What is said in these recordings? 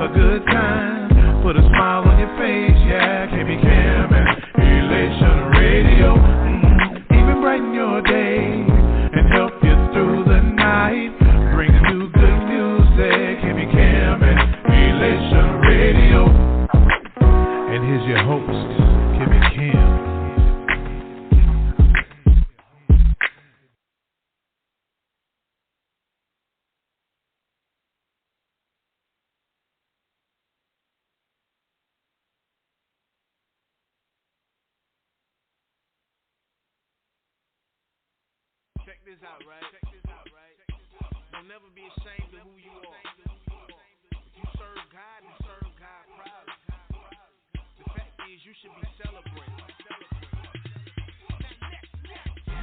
a good time. Put a smile on your face, yeah. Can't be Cam and Elation Radio. Even brighten your day and help you through the night. Bringing you good music. Can't be Cam and Elation Radio. And here's your host, Kimmy Kim. Check this out, right? Don't never be ashamed of who you are. If you serve God, you serve God proudly. The fact is, you should be celebrated.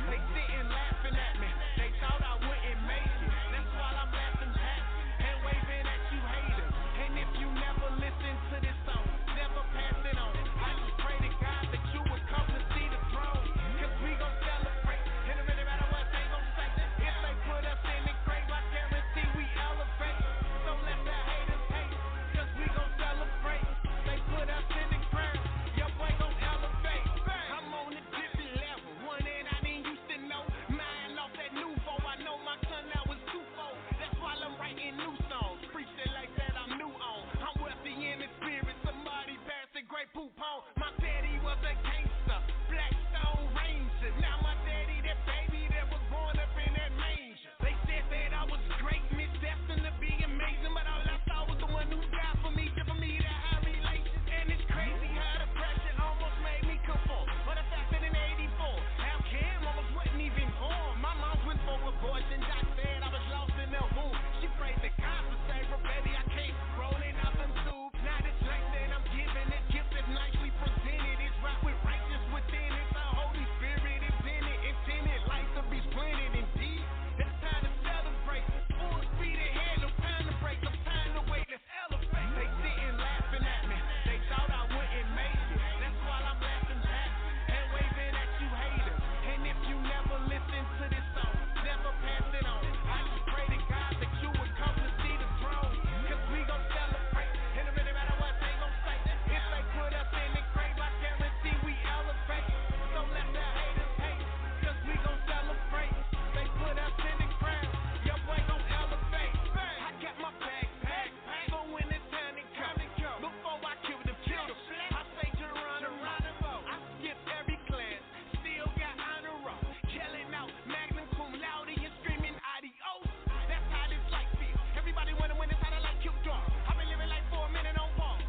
They sitting laughing at me. They thought I wouldn't make it. That's why I'm laughing back and waving at you haters. And if you never listen to this song, never pass it on. I just pray to God that you would come to see the throne. Cause we gon' celebrate. And it really matter what they gon' say. If they put us in the grave, I guarantee we elevate. So let the haters hate. Cause we gon' celebrate. They put us in the ground. Your boy gon' elevate. I'm on a different level. One and I didn't used to know. Mine off that nouveau. I know my son now is twofold. That's why I'm writing new songs. Preach it like that I'm new on. I'm wealthy in the spirit. Somebody passed a great poop on. My daddy was a gangster. Blackstone Ranger. Now my daddy, that baby that was born up in that manger. They said that I was great, destined to be amazing. But all I saw was the one who died for me. Give me that high relation. And it's crazy how the pressure almost made me conform. But the fact that in 84, how Cam almost wasn't even born. My mom went for abortion. Doc said I was lost in the womb. She prayed to God to save her, baby. I can't rolling out them tubes. Now this life that I'm giving, this gift is nicely presented. It's right with righteous within it. The Holy Spirit is in it. Intended life to be splendid indeed. It's time to celebrate. Full speed ahead, no time to break, no time to wait. Let's elevate. They sitting laughing at me. They thought I wouldn't make it. That's why I'm laughing back and waving at you haters. And if you never listen to this song, never pass it on. I just pray to God that you would come to see the throne. Cause we gon' celebrate. And it really matter what they gon' say. If they put us in the grave, I guarantee we elevate. So let the haters hate. Cause we gon' celebrate. They put us in the ground. Your boy gon' elevate. I got my backpack. So when it's time to go, before I kill them, I say Geronimo. I skip every class. Still got honor roll. Yelling out Magnum cum laude and screaming adios. That's how this life feels. Everybody wanna win, it's how the life kill dog. I've been living life for a minute on pause.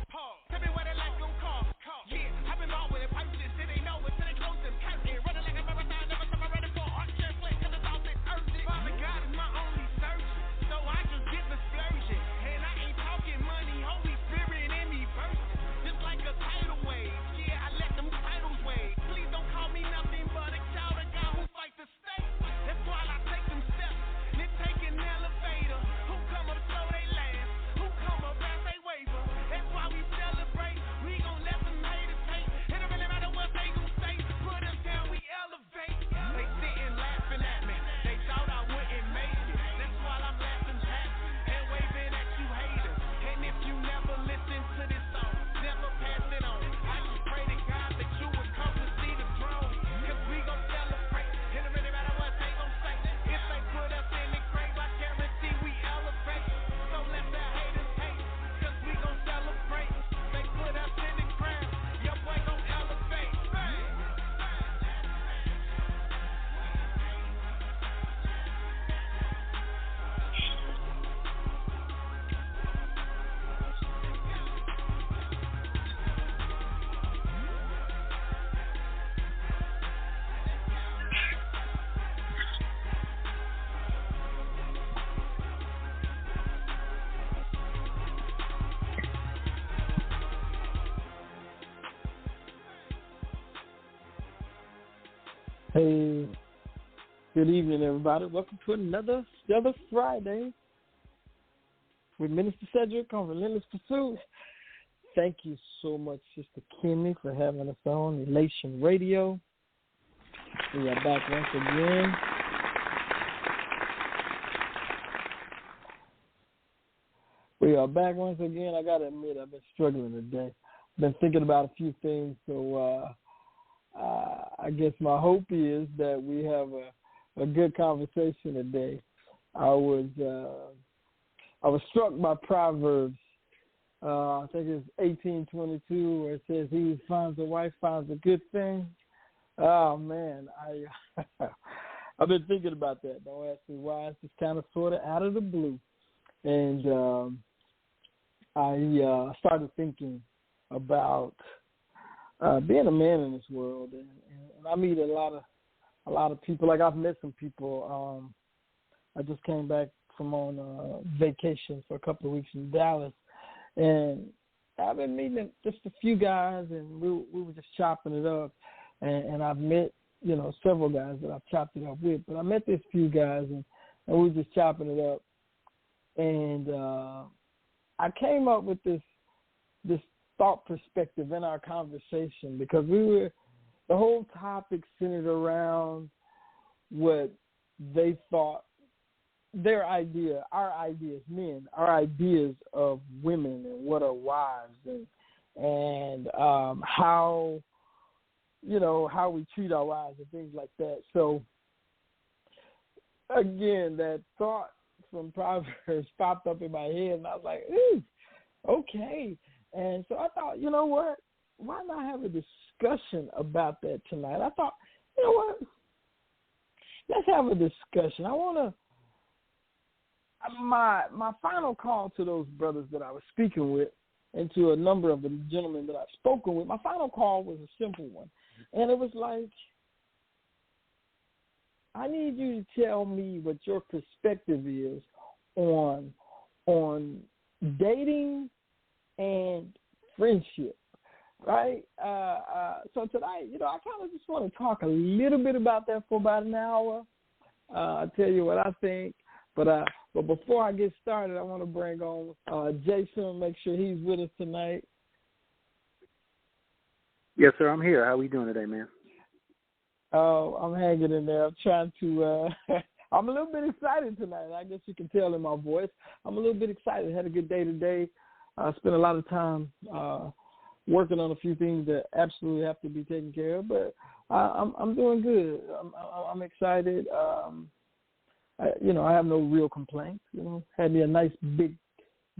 Tell me what the life gon' call. Yeah, I've been bought with it. Pipes just sit, they know it. Till they close them curtain. Running like a marathon, never stop. I'm ready for art transplant. Cause it's all this urgent. Father God is my only surgeon. So I just get the splurging. And I ain't talking money. Holy Spirit in me bursting. Just like a tidal wave. Yeah, I let them titles wave. Please don't call me nothing but a child of God who fight the state. That's why I take them steps. Then take an elevator. Who come up so they last? Who come up as they waver? That's why we celebrate. We gon' let them haters hate. It don't really matter what they gon' say. Put us down, we elevate. They sitting laughing at me. They thought I wouldn't make it. That's why I'm laughing back and waving at you haters. And if you never listen to this song, never pass it on. I just pray to God that you would come to see the throne. Cause we gon' celebrate. It don't really matter what they gon' say. If they put us in the grave, I guarantee we elevate. So let the haters hate. Cause we gon' celebrate. They put us in the ground. Your boy gon' elevate. Hey, good evening, everybody. Welcome to another Stellar Friday with Minister Sedric on Relentless Pursuit. Thank you so much, Sister Kimmy, for having us on Elation Radio. We are back once again. We are back once again. I got to admit, I've been struggling today. Been thinking about a few things, so I guess my hope is that we have a good conversation today. I was struck by Proverbs. I think it's 18:22, where it says, "He who finds a wife finds a good thing." Oh man, I've been thinking about that. Don't ask me why. It's just kind of sort of out of the blue, and I started thinking about being a man in this world, and I meet a lot of people. Like, I've met some people. I just came back from on vacation for a couple of weeks in Dallas, and I've been meeting just a few guys, and we were just chopping it up. And I've met, several guys that I've chopped it up with, but I met these few guys, and we were just chopping it up. And I came up with this thought perspective in our conversation, because the whole topic centered around what they thought, their idea, our ideas, men, our ideas of women and what are wives, and how we treat our wives and things like that. So again, that thought from Proverbs popped up in my head, and I was like, ooh, okay. And so I thought, you know what? Why not have a discussion about that tonight? I thought, you know what? Let's have a discussion. I want to. My final call to those brothers that I was speaking with, and to a number of the gentlemen that I've spoken with, my final call was a simple one. And it was like, I need you to tell me what your perspective is on dating and friendship, right? So tonight, I kind of just want to talk a little bit about that for about an hour. I'll tell you what I think. But before I get started, I want to bring on Jason, make sure he's with us tonight. Yes, sir, I'm here. How are we doing today, man? Oh, I'm hanging in there. I'm trying to I'm a little bit excited tonight. I guess you can tell in my voice. I'm a little bit excited. Had a good day today. I spent a lot of time working on a few things that absolutely have to be taken care of, but I'm doing good. I'm excited. I have no real complaints. Had me a nice big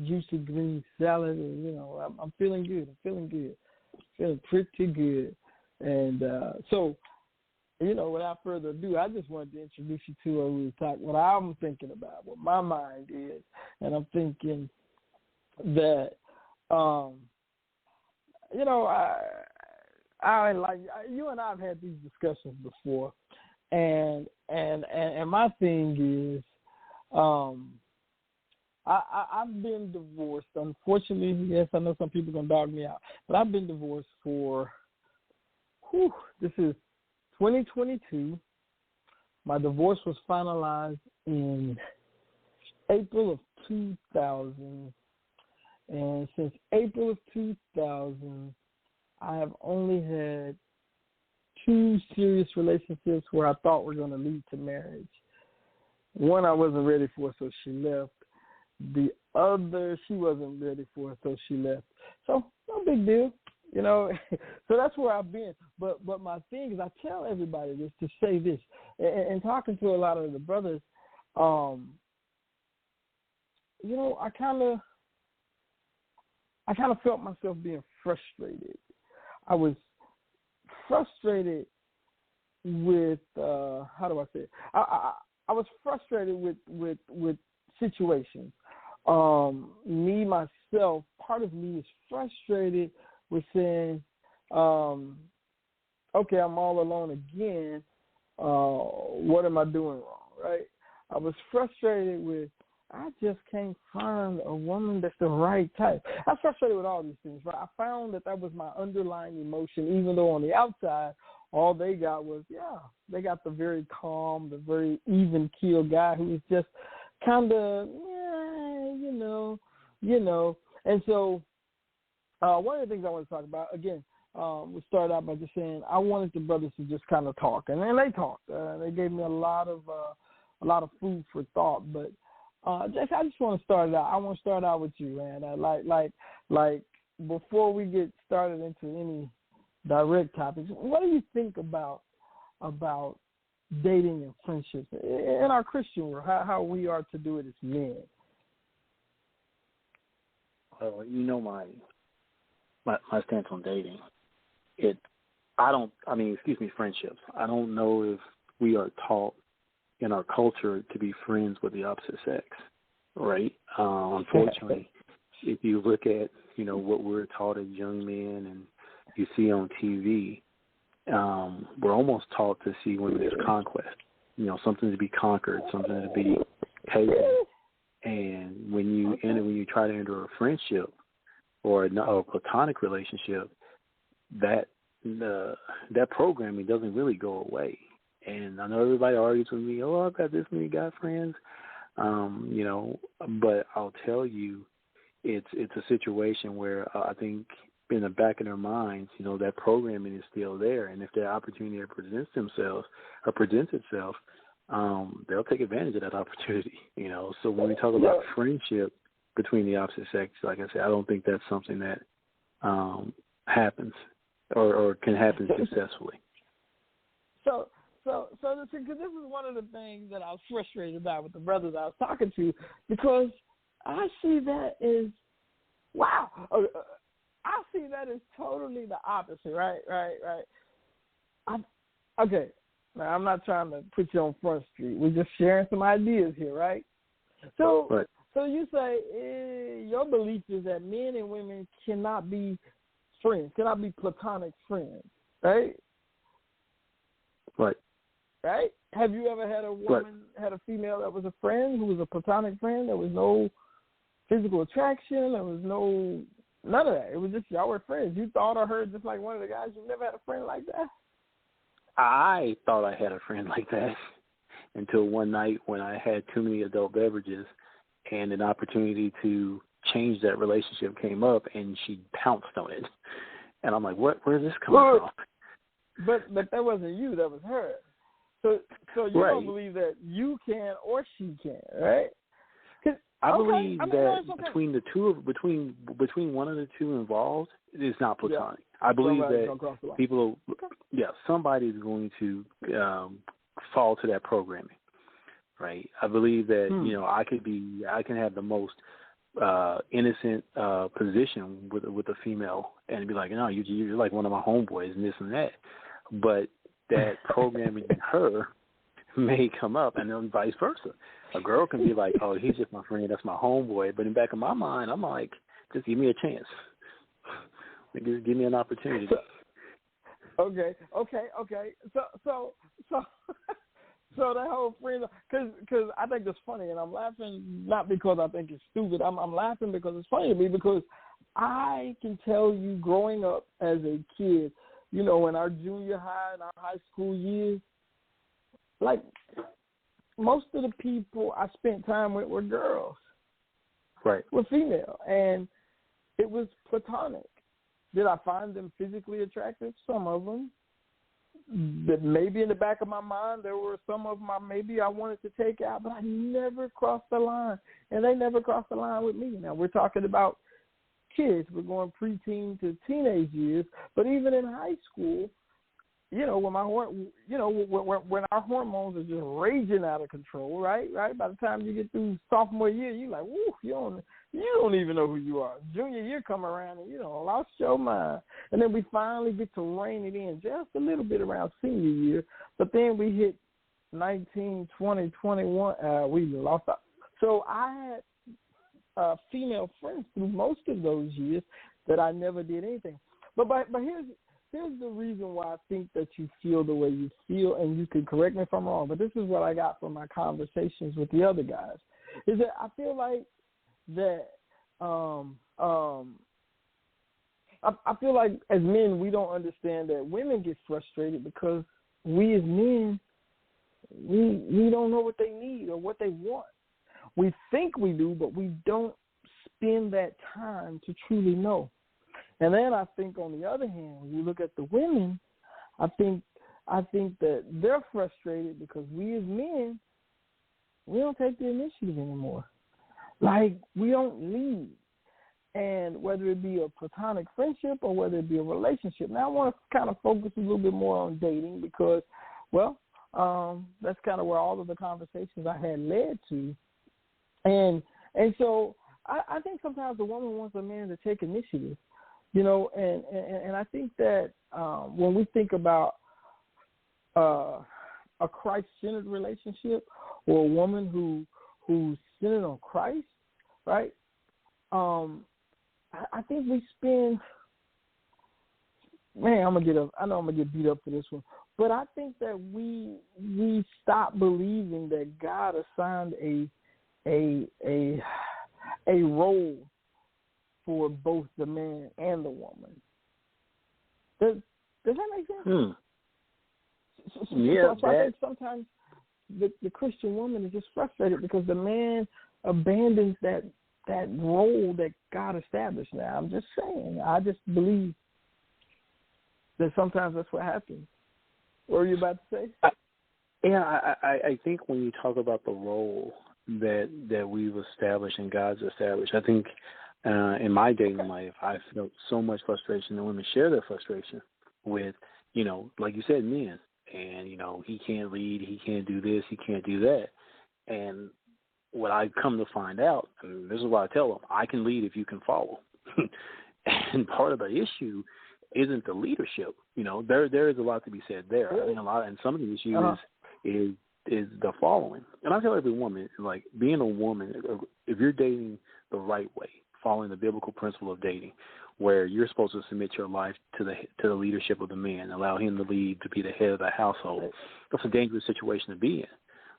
juicy green salad, and I'm feeling good. Feeling pretty good. And so, without further ado, I just wanted to introduce you to what I'm thinking about, what my mind is. And I'm thinking that, I like, you and I have had these discussions before, and my thing is, I've been divorced. Unfortunately, yes, I know some people are going to dog me out, but I've been divorced for, this is 2022. My divorce was finalized in April of 2000. And since April of 2000, I have only had 2 serious relationships where I thought were going to lead to marriage. One I wasn't ready for, so she left. The other, she wasn't ready for it, so she left. So, no big deal, So that's where I've been. But my thing is, I tell everybody this to say this. And talking to a lot of the brothers, I kind of felt myself being frustrated. I was frustrated with, how do I say it? I was frustrated with situations. Me, myself, part of me is frustrated with saying, okay, I'm all alone again. What am I doing wrong, right? I was frustrated with, I just can't find a woman that's the right type. I was frustrated with all these things, right? I found that was my underlying emotion, even though on the outside, all they got was, they got the very calm, the very even-keeled guy who was just kind of, And so one of the things I want to talk about, again, we started out by just saying I wanted the brothers to just kind of talk, and they talked. They gave me a lot of food for thought. But Jess, I just want to start it out. I want to start out with you, man. Like before we get started into any direct topics, what do you think about dating and friendships in our Christian world? How we are to do it as men? Well, my stance on dating. Friendships. I don't know if we are taught in our culture to be friends with the opposite sex, right? Unfortunately, if you look at, what we're taught as young men and you see on TV, we're almost taught to see women as conquest, something to be conquered, something to be taken. And when you try to enter a friendship or a platonic relationship, that programming doesn't really go away. And I know everybody argues with me, I've got this many guy friends, but I'll tell you, it's a situation where I think in the back of their minds, that programming is still there. And if that opportunity presents itself, they'll take advantage of that opportunity, So when we talk about friendship between the opposite sex, like I said, I don't think that's something that happens or can happen successfully. So because this is one of the things that I was frustrated about with the brothers I was talking to, because I see that as, wow, I see that as totally the opposite, right? Okay, now I'm not trying to put you on Front Street. We're just sharing some ideas here, right? So you say your belief is that men and women cannot be friends, cannot be platonic friends, right? Right? Have you ever had a woman, had a female that was a friend who was a platonic friend? There was no physical attraction. There was none of that. It was just y'all were friends. You thought of her just like one of the guys. You never had a friend like that? I thought I had a friend like that until one night when I had too many adult beverages and an opportunity to change that relationship came up, and she pounced on it. And I'm like, where's this coming from? But that wasn't you. That was her. So you don't believe that you can or she can, right? I believe that between one of the two involved, it's not platonic. Yeah. I believe that somebody's going to fall to that programming, right? I believe that I can have the most innocent position with a female and be like, no, you're like one of my homeboys and this and that, but that programming in her may come up, and then vice versa. A girl can be like, oh, he's just my friend, that's my homeboy, but in the back of my mind, I'm like, just give me a chance. Just give me an opportunity. Okay. So that whole friend, because I think it's funny, and I'm laughing not because I think it's stupid. I'm laughing because it's funny to me, because I can tell you, growing up as a kid, in our junior high and our high school years, like most of the people I spent time with were girls, right? Were female, and it was platonic. Did I find them physically attractive? Some of them. But maybe in the back of my mind, there were some of them maybe I wanted to take out, but I never crossed the line, and they never crossed the line with me. Now, we're talking about kids. We're going preteen to teenage years, but even in high school, when when our hormones are just raging out of control, right? By the time you get through sophomore year, you're like, woo, you don't even know who you are. Junior year come around and lost your mind, and then we finally get to rein it in just a little bit around senior year, but then we hit 19, 20, 21, we lost out. So I had female friends through most of those years that I never did anything. But here's the reason why I think that you feel the way you feel, and you can correct me if I'm wrong, but this is what I got from my conversations with the other guys, is that I feel like that I feel like as men we don't understand that women get frustrated because we as men, we don't know what they need or what they want. We think we do, but we don't spend that time to truly know. And then I think, on the other hand, when you look at the women, I think that they're frustrated because we as men, We don't take the initiative anymore. Like, we don't lead. And whether it be a platonic friendship or whether it be a relationship. Now, I want to kind of focus a little bit more on dating because, well, that's kind of where all of the conversations I had led to. And so I think sometimes the woman wants a man to take initiative, you know, and I think that when we think about a Christ-centered relationship or a woman who's centered on Christ, right? I think we spend, man, I know I'm gonna get beat up for this one, but I think that we stop believing that God assigned a role for both the man and the woman. Does that make sense? So I think sometimes the Christian woman is just frustrated because the man abandons that role that God established. Now, I'm just saying, I just believe that sometimes that's what happens. What were you about to say? I think when you talk about the role that we've established and God's established, I think in my dating life, I felt so much frustration, and women share their frustration with, you know, like you said, men. And, you know, he can't lead, he can't do this, he can't do that. And what I come to find out, and this is what I tell them, I can lead if you can follow. And part of the issue isn't the leadership. You know, there is a lot to be said there. I think and some of the issue is the following. And I tell every woman, like, being a woman, if you're dating the right way, following the biblical principle of dating, where you're supposed to submit your life to the leadership of the man, allow him to lead, to be the head of the household, that's a dangerous situation to be in,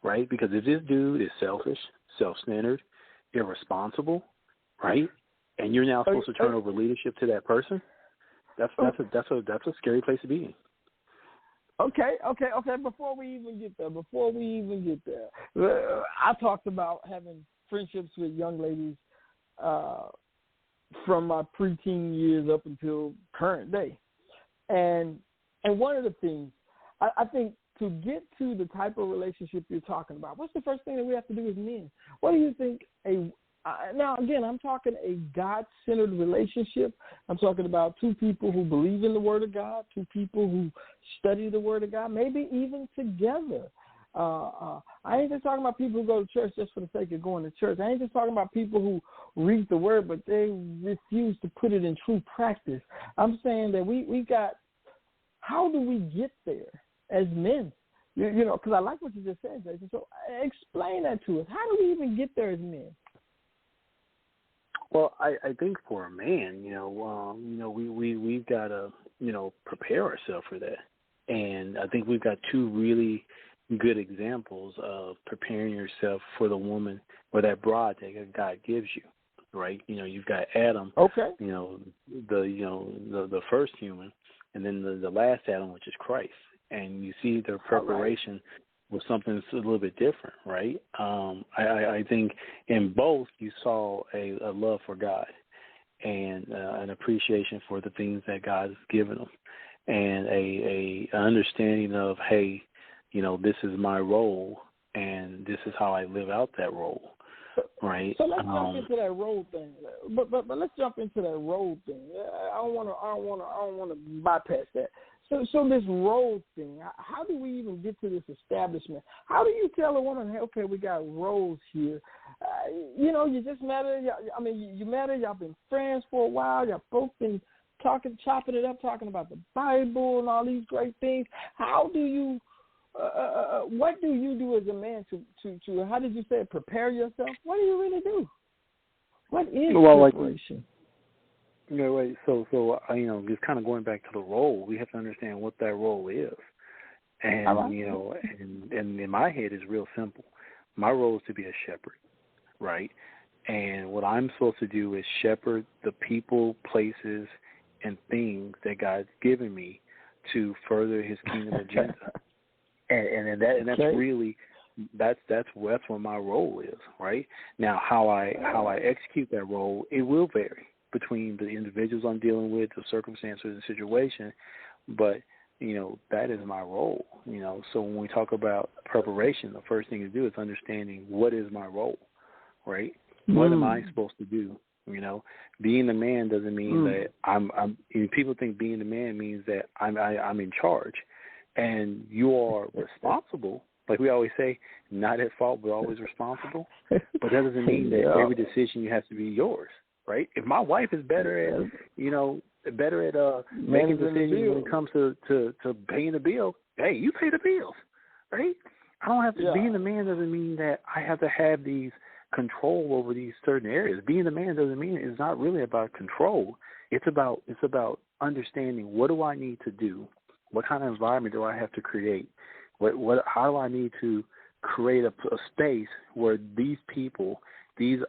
right? Because if this dude is selfish, self-centered, irresponsible, right, and you're now supposed to turn over leadership to that person, that's a scary place to be in. Okay. Before we even get there, I talked about having friendships with young ladies from my preteen years up until current day, and one of the things I think to get to the type of relationship you're talking about, what's the first thing that we have to do as men? What do you think now, again, I'm talking a God-centered relationship. I'm talking about two people who believe in the Word of God, two people who study the Word of God, maybe even together. I ain't just talking about people who go to church just for the sake of going to church. I ain't just talking about people who read the Word, but they refuse to put it in true practice. I'm saying that we got, how do we get there as men? You know, because I like what you just said, Jason. So explain that to us. How do we even get there as men? Well, I think for a man, we've got to, prepare ourselves for that. And I think we've got two really good examples of preparing yourself for the woman or that bride that God gives you, right? You know, you've got Adam, the first human, and then the last Adam, which is Christ. And you see their preparation was something that's a little bit different, right? I think in both you saw a love for God and an appreciation for the things that God has given them, and a understanding of, hey, this is my role and this is how I live out that role, right? So let's jump into that role thing. But let's jump into that role thing. I don't want to bypass that. So this role thing, how do we even get to this establishment? How do you tell a woman, hey, okay, we got roles here? You just met her. You met her. Y'all been friends for a while. Y'all both been chopping it up, talking about the Bible and all these great things. How do you, what do you do as a man to how did you say it, prepare yourself? What do you really do? What is preparation? Right. So just kind of going back to the role, we have to understand what that role is. And, and in my head, it's real simple. My role is to be a shepherd, right? And what I'm supposed to do is shepherd the people, places, and things that God's given me to further his kingdom agenda. And that's really, that's what my role is, right? Now, how I execute that role, it will vary between the individuals I'm dealing with, the circumstances and situation, but that is my role. So when we talk about preparation, the first thing to do is understanding what is my role, right? What am I supposed to do? Being a man doesn't mean that I'm. People think being a man means that I'm in charge, and you are responsible. Like we always say, not at fault, but always responsible. But that doesn't mean that every decision you have to be yours, right? If my wife is better at, making decisions when it comes to paying the bill, hey, you pay the bills, right? I don't have to. Being a man doesn't mean that I have to have these control over these certain areas. Being a man doesn't mean it's not really about control. It's about understanding what do I need to do, what kind of environment do I have to create, how do I need to create a space where these people, these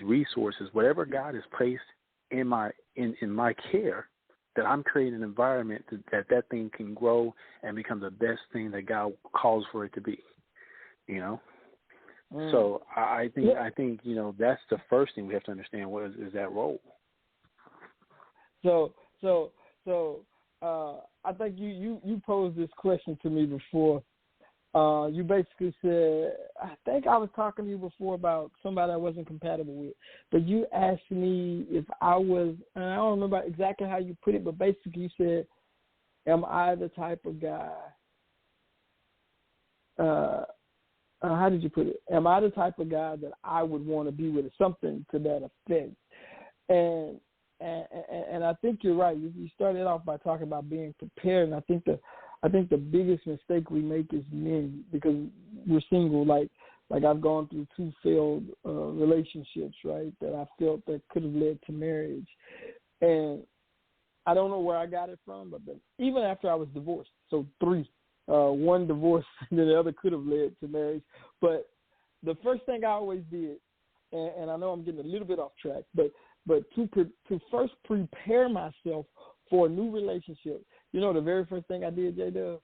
resources, whatever God has placed in my care, that I'm creating an environment that thing can grow and become the best thing that God calls for it to be. So I think that's the first thing we have to understand. What is that role? So I think you posed this question to me before. You basically said, I think I was talking to you before about somebody I wasn't compatible with, but you asked me if I was, and I don't remember exactly how you put it, but basically you said, am I the type of guy, how did you put it? Am I the type of guy that I would want to be with, or something to that effect? And I think you're right. You started off by talking about being prepared, and I think the biggest mistake we make as men, because we're single, like I've gone through 2 failed relationships, right, that I felt that could have led to marriage. And I don't know where I got it from, but even after I was divorced, so 3, one divorce and then the other could have led to marriage. But the first thing I always did, and I know I'm getting a little bit off track, but to first prepare myself for a new relationship. The very first thing I did, J-Dub,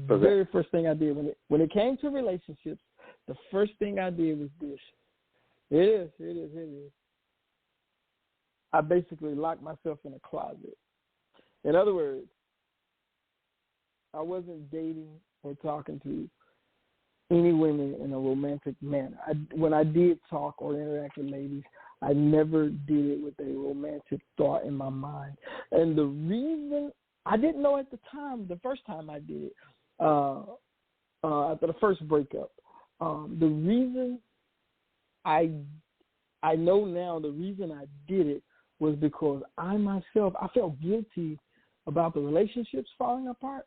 very first thing I did when it came to relationships, the first thing I did was this. It is. I basically locked myself in a closet. In other words, I wasn't dating or talking to any women in a romantic manner. When I did talk or interact with ladies, I never did it with a romantic thought in my mind. And the reason I didn't know at the time, the first time I did it, after the first breakup, the reason I know now the reason I did it was because I felt guilty about the relationships falling apart.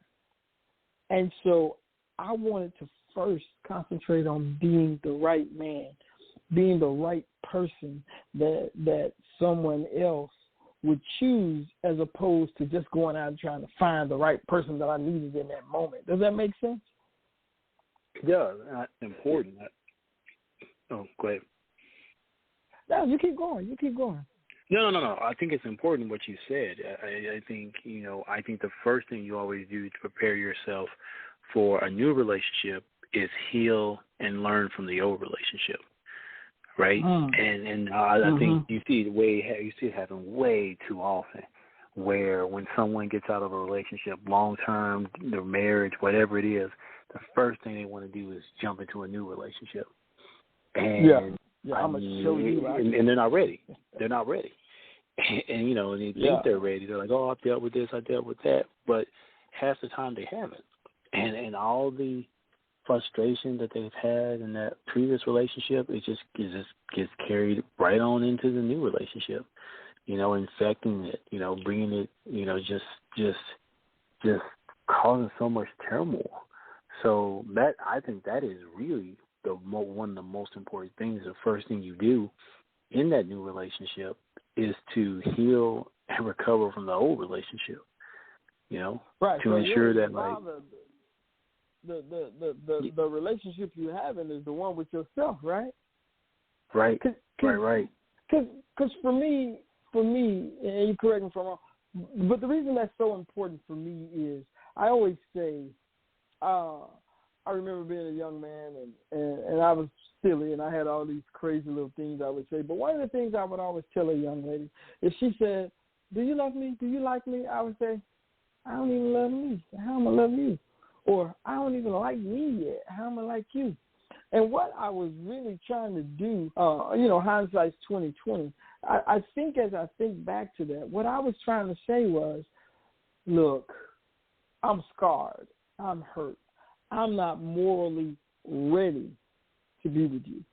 And so I wanted to first concentrate on being the right man, being the right person that someone else would choose, as opposed to just going out and trying to find the right person that I needed in that moment. Does that make sense? Yeah, that's important. Go ahead. No, you keep going. No. I think it's important what you said. I think the first thing you always do to prepare yourself for a new relationship is heal and learn from the old relationship, right? And I think you see it happen way too often, where when someone gets out of a relationship, long term, their marriage, whatever it is, the first thing they want to do is jump into a new relationship, and I'm gonna show you, and they're not ready. They're not ready. And and they think they're ready. They're like, oh, I've dealt with this, I dealt with that, but half the time they haven't. And all the frustration that they've had in that previous relationship, it just gets carried right on into the new relationship. Infecting it, bringing it, just causing so much turmoil. So I think that is really one of the most important things. The first thing you do in that new relationship is to heal and recover from the old relationship, right, to ensure that the relationship you're having is the one with yourself, right? Right. Right. Because for me, and you correct me if I'm wrong, but the reason that's so important for me is I always say, I remember being a young man and I was silly and I had all these crazy little things I would say. But one of the things I would always tell a young lady, if she said, do you love me? Do you like me? I would say, I don't even love me. How am I love you? Or I don't even like me yet. How am I like you? And what I was really trying to do, hindsight's 20/20. I think as I think back to that, what I was trying to say was, look, I'm scarred. I'm hurt. I'm not morally ready to be with you.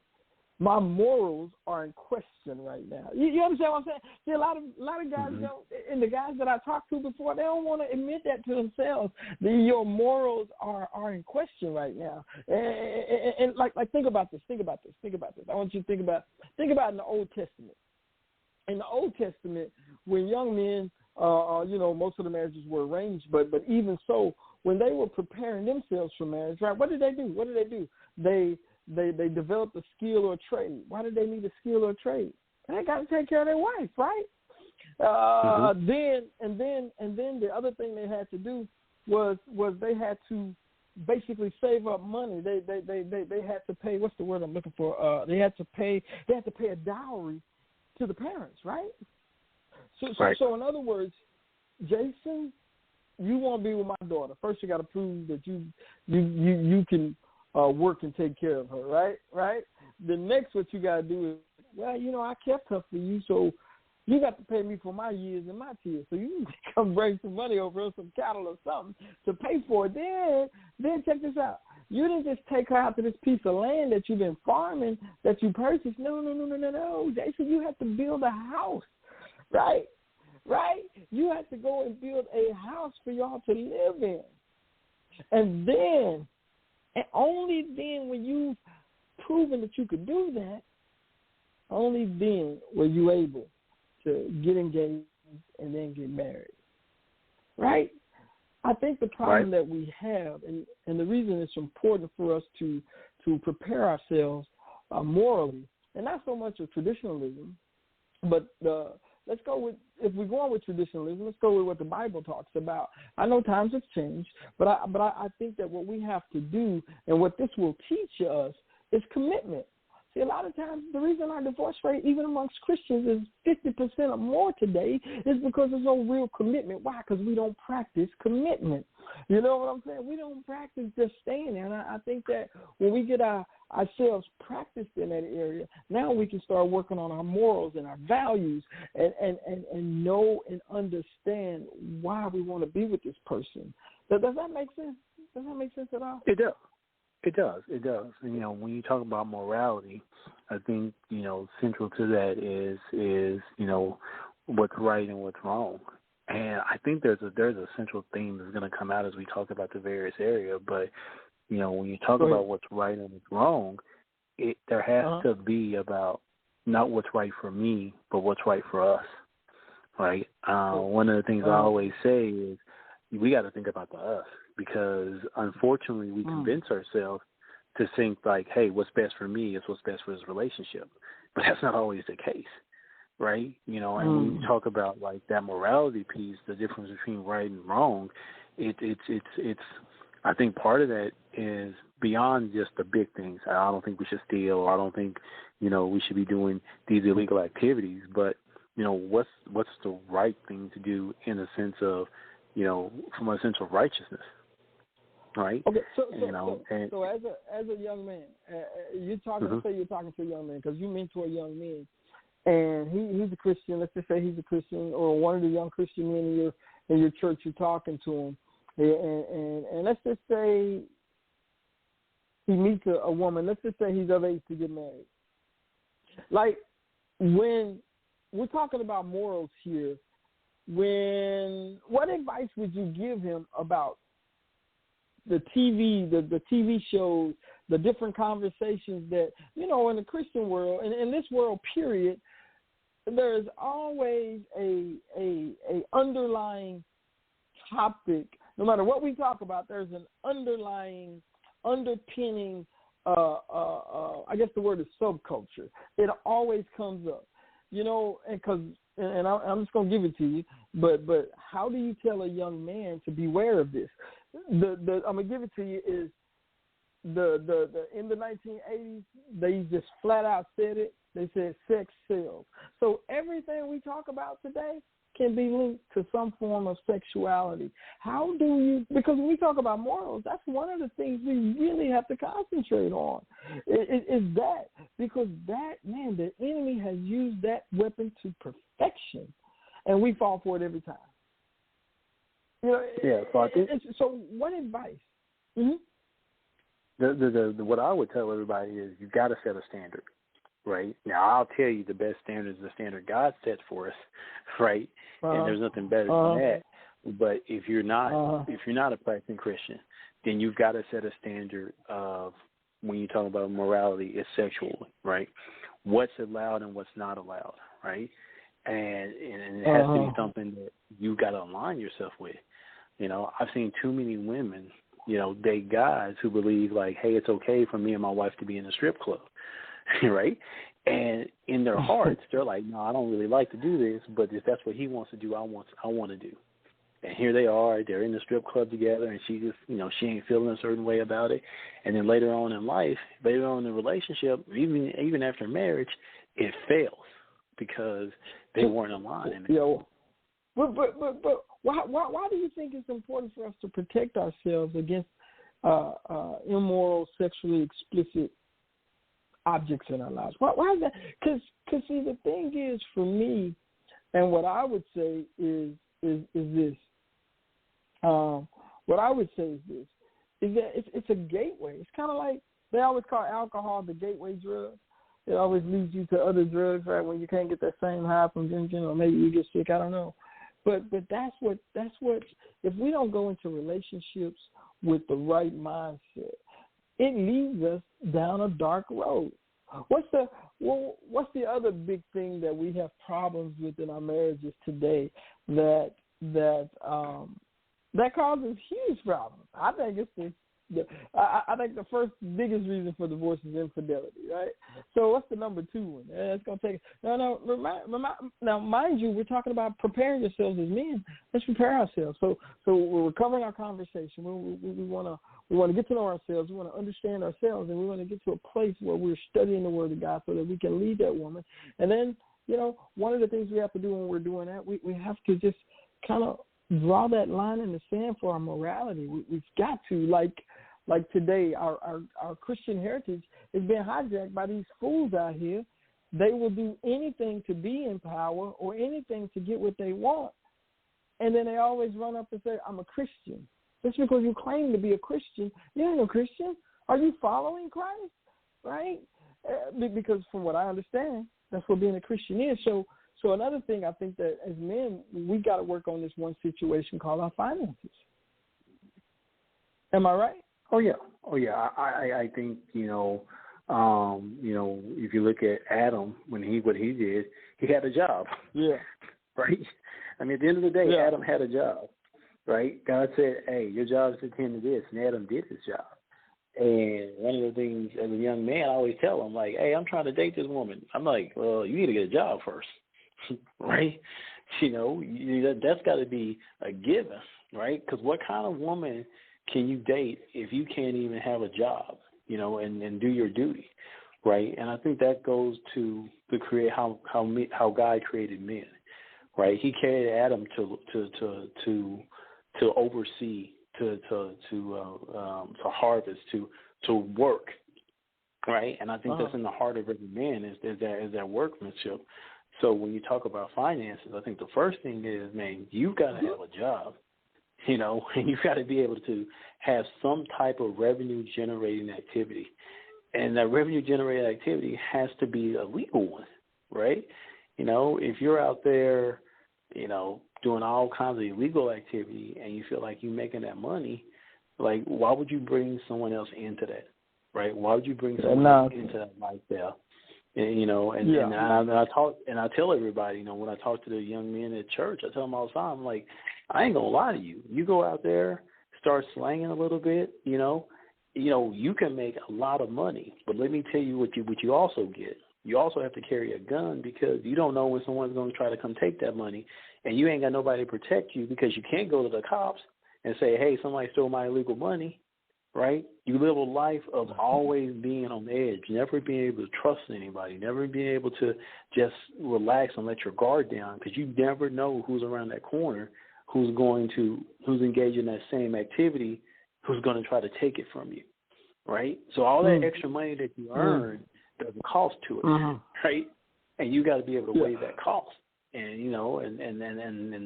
My morals are in question right now. You understand what I'm saying? See, a lot of guys don't, and the guys that I talked to before, they don't want to admit that to themselves. Your morals are in question right now. And like think about this. I want you to think about in the Old Testament. In the Old Testament, when young men, most of the marriages were arranged, but even so, when they were preparing themselves for marriage, right? What did they do? They developed a skill or a trade. Why did they need a skill or a trade? They got to take care of their wife, right? Then the other thing they had to do was they had to basically save up money. They had to pay. What's the word I'm looking for? They had to pay a dowry to the parents, right? So in other words, Jason, you want to be with my daughter. First, you got to prove that you can work and take care of her, right? The next, what you got to do is, I kept her for you, so you got to pay me for my years and my tears. So you need to come bring some money over or some cattle or something to pay for it. Then check this out. You didn't just take her out to this piece of land that you've been farming, that you purchased. No. Jason, you have to build a house, right? You have to go and build a house for y'all to live in. And only then, when you've proven that you could do that, only then were you able to get engaged and then get married, right? I think the problem that we have, and the reason it's important for us to prepare ourselves morally, and not so much of traditionalism, but let's go with, if we're going with traditionalism, let's go with what the Bible talks about. I know times have changed, but I think that what we have to do and what this will teach us is commitment. See, a lot of times the reason our divorce rate, even amongst Christians, is 50% or more today is because there's no real commitment. Why? Because we don't practice commitment. You know what I'm saying? We don't practice just staying there. And I think that when we get ourselves practiced in that area, now we can start working on our morals and our values and know and understand why we want to be with this person. Does that make sense? Does that make sense at all? It does. It does. And, when you talk about morality, I think, central to that is what's right and what's wrong. And I think there's a central theme that's going to come out as we talk about the various areas. But, when you talk about what's right and what's wrong, there has to be about not what's right for me, but what's right for us, right? One of the things I always say is we got to think about the us. Because, unfortunately, we convince ourselves to think like, hey, what's best for me is what's best for this relationship. But that's not always the case, right? And when you talk about, like, that morality piece, the difference between right and wrong, it's I think part of that is beyond just the big things. I don't think we should steal, or I don't think, we should be doing these illegal activities. But, what's the right thing to do in a sense of, from a sense of righteousness? Right. Okay. So as a young man, you're talking. Let's say you're talking to a young man because you mentor young men, and he's a Christian. Let's just say he's a Christian, or one of the young Christian men in your church. You're talking to him, and let's just say he meets a woman. Let's just say he's of age to get married. Like, when we're talking about morals here, what advice would you give him about the TV shows, the different conversations that, in the Christian world, and in this world, period, there's always a underlying topic. No matter what we talk about, there's an underpinning, I guess the word is subculture. It always comes up, and I'm just going to give it to you, but how do you tell a young man to beware of this? I'm going to give it to you is the in the 1980s, they just flat out said it. They said sex sells. So everything we talk about today, can be linked to some form of sexuality. How do you, because when we talk about morals, that's one of the things we really have to concentrate on, is that, because that, man, the enemy has used that weapon to perfection, and we fall for it every time. You know, yeah, so I think, so what advice? What I would tell everybody is you've got to set a standard, right? Now, I'll tell you the best standard is the standard God sets for us, right? And there's nothing better than that. But if you're not a practicing Christian, then you've got to set a standard of, when you talk about morality, it's sexual, right? What's allowed and what's not allowed, right? And it has to be something that you've got to align yourself with. You know, I've seen too many women, you know, date guys who believe, like, hey, it's okay for me and my wife to be in a strip club, right? And in their hearts, they're like, no, I don't really like to do this, but if that's what he wants to do, I want to do. And here they are, they're in the strip club together, and she just, you know, she ain't feeling a certain way about it. And then later on in life, later on in the relationship, even after marriage, it fails because they weren't aligned. Yeah. But why do you think it's important for us to protect ourselves against immoral, sexually explicit objects in our lives? Why is that? Because see, the thing is, for me, and what I would say is this. What I would say is this: is that it's a gateway. It's kind of like they always call alcohol the gateway drug. It always leads you to other drugs, right? When you can't get that same high from drinking, or maybe you get sick. I don't know. But that's what. If we don't go into relationships with the right mindset, it leads us down a dark road. What's the other big thing that we have problems with in our marriages today that causes huge problems? I think I think the first biggest reason for divorce is infidelity, right? So what's the number two one? It's gonna take now, mind you, we're talking about preparing yourselves as men. Let's prepare ourselves. So we're covering our conversation. We want to get to know ourselves. We want to understand ourselves, and we want to get to a place where we're studying the Word of God so that we can lead that woman. And then, you know, one of the things we have to do when we're doing that, we have to just kind of draw that line in the sand for our morality. We've got to, like today, our Christian heritage is being hijacked by these fools out here. They will do anything to be in power or anything to get what they want. And then they always run up and say, I'm a Christian. Just because you claim to be a Christian, you ain't a Christian. Are you following Christ? Right? Because from what I understand, that's what being a Christian is. So another thing I think that as men, we got to work on this one situation called our finances. Am I right? Oh yeah. I think, you know, if you look at Adam, what he did, he had a job. Yeah. Right? I mean, at the end of the day, Adam had a job. Right? God said, hey, your job is to attend to this, and Adam did his job. And one of the things, as a young man, I always tell him, like, hey, I'm trying to date this woman. I'm like, well, you need to get a job first. Right? You know, that's got to be a given, right? Because what kind of woman can you date if you can't even have a job, you know, and do your duty, right? And I think that goes to create how God created men, right? He created Adam to oversee, to harvest, to work, right? And I think that's in the heart of every man is that workmanship. So when you talk about finances, I think the first thing is, man, you've got to have a job, you know, and you've got to be able to have some type of revenue-generating activity. And that revenue-generating activity has to be a legal one, right? You know, if you're out there, you know, doing all kinds of illegal activity and you feel like you're making that money, like, why would you bring someone else into that, right? Why would you bring someone else into that lifestyle? And, you know, and I tell everybody, you know, when I talk to the young men at church, I tell them all the time, I'm like, I ain't gonna lie to you. You go out there, start slanging a little bit, you know, you can make a lot of money. But let me tell you what you also get. You also have to carry a gun because you don't know when someone's going to try to come take that money, and you ain't got nobody to protect you because you can't go to the cops and say, hey, somebody stole my illegal money, right? You live a life of always being on edge, never being able to trust anybody, never being able to just relax and let your guard down, because you never know who's around that corner, who's engaged in that same activity, who's going to try to take it from you, right? So all that extra money that you earn there's a cost to it, right? And you got to be able to weigh that cost. And, you know, and